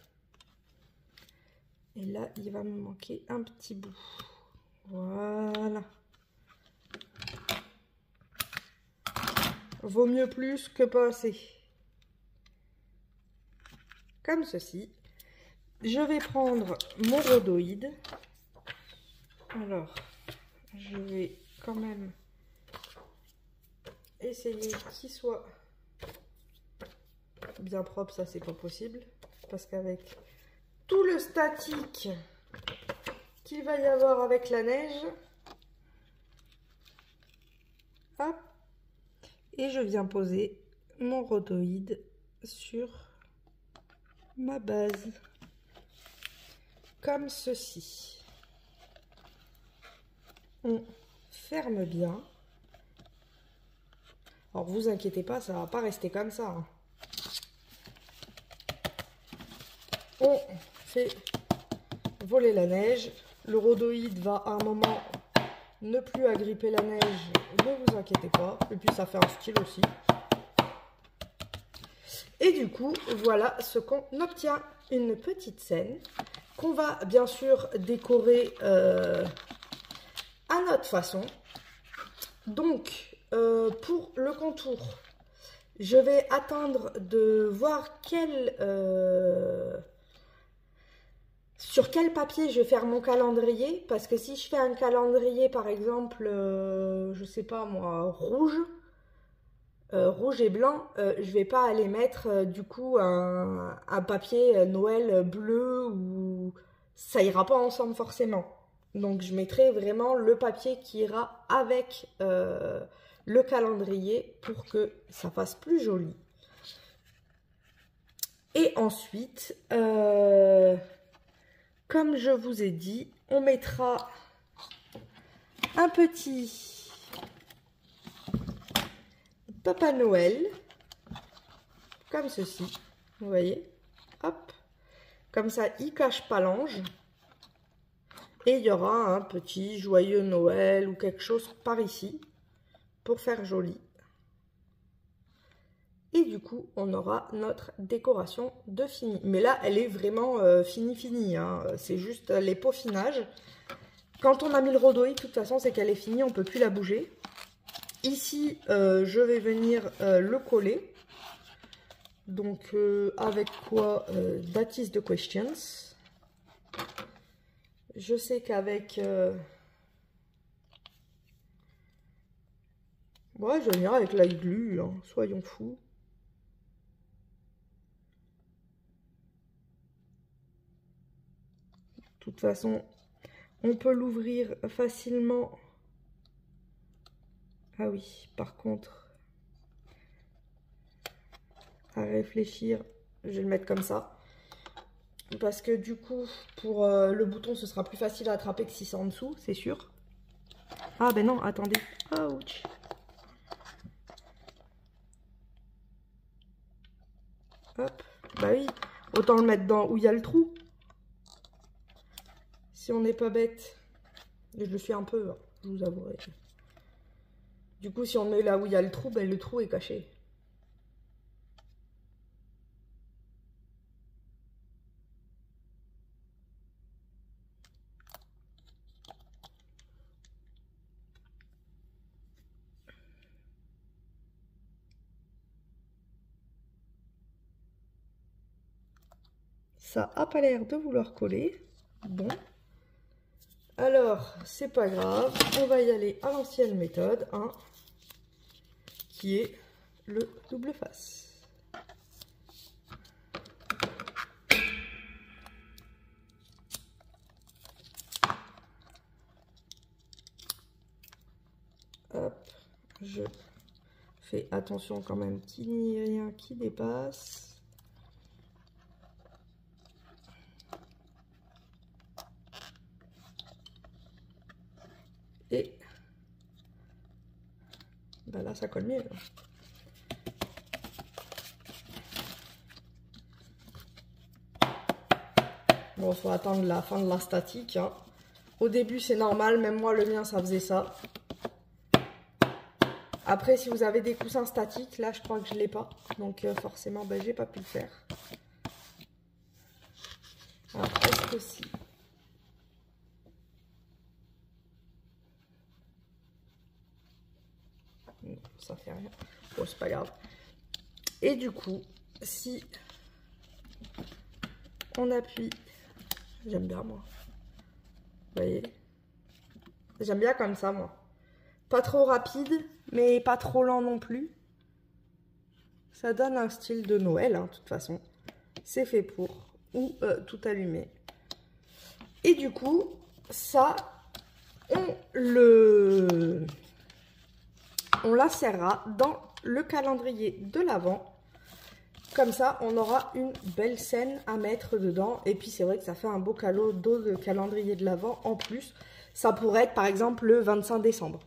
Et là, il va me manquer un petit bout. Voilà. Vaut mieux plus que pas assez. Comme ceci. Je vais prendre mon rhodoïde. Alors, je vais quand même essayer qu'il soit bien propre. Ça, c'est pas possible. Parce qu'avec tout le statique qu'il va y avoir avec la neige, hop, et je viens poser mon rhodoïde sur ma base, comme ceci. On ferme bien. Alors vous inquiétez pas, ça va pas rester comme ça, hein. On fait voler la neige. Le rhodoïde va à un moment ne plus agripper la neige, ne vous inquiétez pas. Et puis ça fait un style aussi. Et du coup, voilà ce qu'on obtient. Une petite scène qu'on va bien sûr décorer à notre façon. Donc, pour le contour, je vais attendre de voir sur quel papier je vais faire mon calendrier. Parce que si je fais un calendrier, par exemple, je sais pas moi, rouge et blanc, je vais pas aller mettre du coup un papier Noël bleu, ou ça ira pas ensemble forcément. Donc je mettrai vraiment le papier qui ira avec le calendrier pour que ça fasse plus joli. Et ensuite, comme je vous ai dit, on mettra un petit Papa Noël, comme ceci, vous voyez, hop, comme ça il cache pas l'ange, et il y aura un petit joyeux Noël ou quelque chose par ici, pour faire joli. Et du coup, on aura notre décoration de fini. Mais là, elle est vraiment finie, hein. C'est juste les peaufinages. Quand on a mis le rhodoïde, de toute façon, c'est qu'elle est finie, on ne peut plus la bouger. Ici, je vais venir le coller. Donc, avec quoi That is the questions. Je sais qu'avec... ouais, je vais venir avec la glue, hein, soyons fous. De toute façon, on peut l'ouvrir facilement. Ah oui, par contre, à réfléchir, je vais le mettre comme ça. Parce que du coup, pour le bouton, ce sera plus facile à attraper que si c'est en dessous, c'est sûr. Ah ben non, attendez. Ouch. Hop, bah oui, autant le mettre dans où il y a le trou. Si on n'est pas bête. Et je le suis un peu, hein, je vous avouerai. Du coup, si on met là où il y a le trou, ben, le trou est caché. Ça a pas l'air de vouloir coller. Bon. Alors, c'est pas grave. On va y aller à l'ancienne méthode, hein, qui est le double face. je fais attention quand même qu'il n'y ait rien qui dépasse. Et ben là, ça colle mieux. Bon, il faut attendre la fin de la statique. Hein. Au début, c'est normal. Même moi, le mien, ça faisait ça. Après, si vous avez des coussins statiques, là, je crois que je ne l'ai pas. Donc, forcément, ben, j'ai pas pu le faire. Alors, est-ce que si... Non, ça fait rien. Bon, c'est pas grave. Et du coup, si on appuie... J'aime bien, moi. Vous voyez? J'aime bien comme ça, moi. Pas trop rapide, mais pas trop lent non plus. Ça donne un style de Noël, hein, de toute façon. C'est fait pour. Ou tout allumé. Et du coup, ça, on l'insérera dans le calendrier de l'Avent. Comme ça, on aura une belle scène à mettre dedans. Et puis, c'est vrai que ça fait un beau cadeau de calendrier de l'Avent. En plus, ça pourrait être, par exemple, le 25 décembre.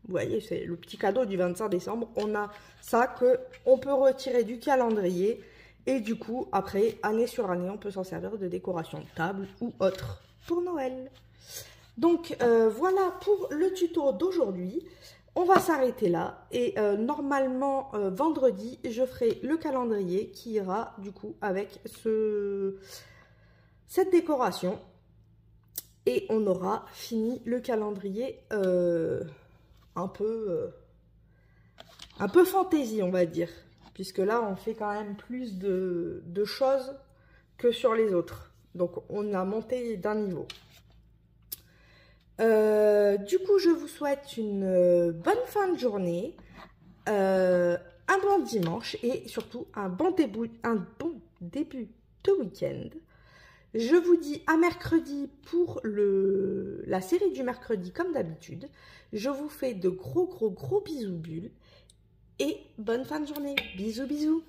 Vous voyez, c'est le petit cadeau du 25 décembre. On a ça qu'on peut retirer du calendrier. Et du coup, après, année sur année, on peut s'en servir de décoration de table ou autre pour Noël. Donc, voilà pour le tuto d'aujourd'hui. On va s'arrêter là et normalement vendredi je ferai le calendrier qui ira du coup avec cette décoration et on aura fini le calendrier un peu fantaisie, on va dire, puisque là on fait quand même plus de choses que sur les autres, donc on a monté d'un niveau. Du coup, je vous souhaite une bonne fin de journée, un bon dimanche et surtout un bon début de week-end. Je vous dis à mercredi pour la série du mercredi comme d'habitude. Je vous fais de gros bisous bulles et bonne fin de journée. Bisous bisous.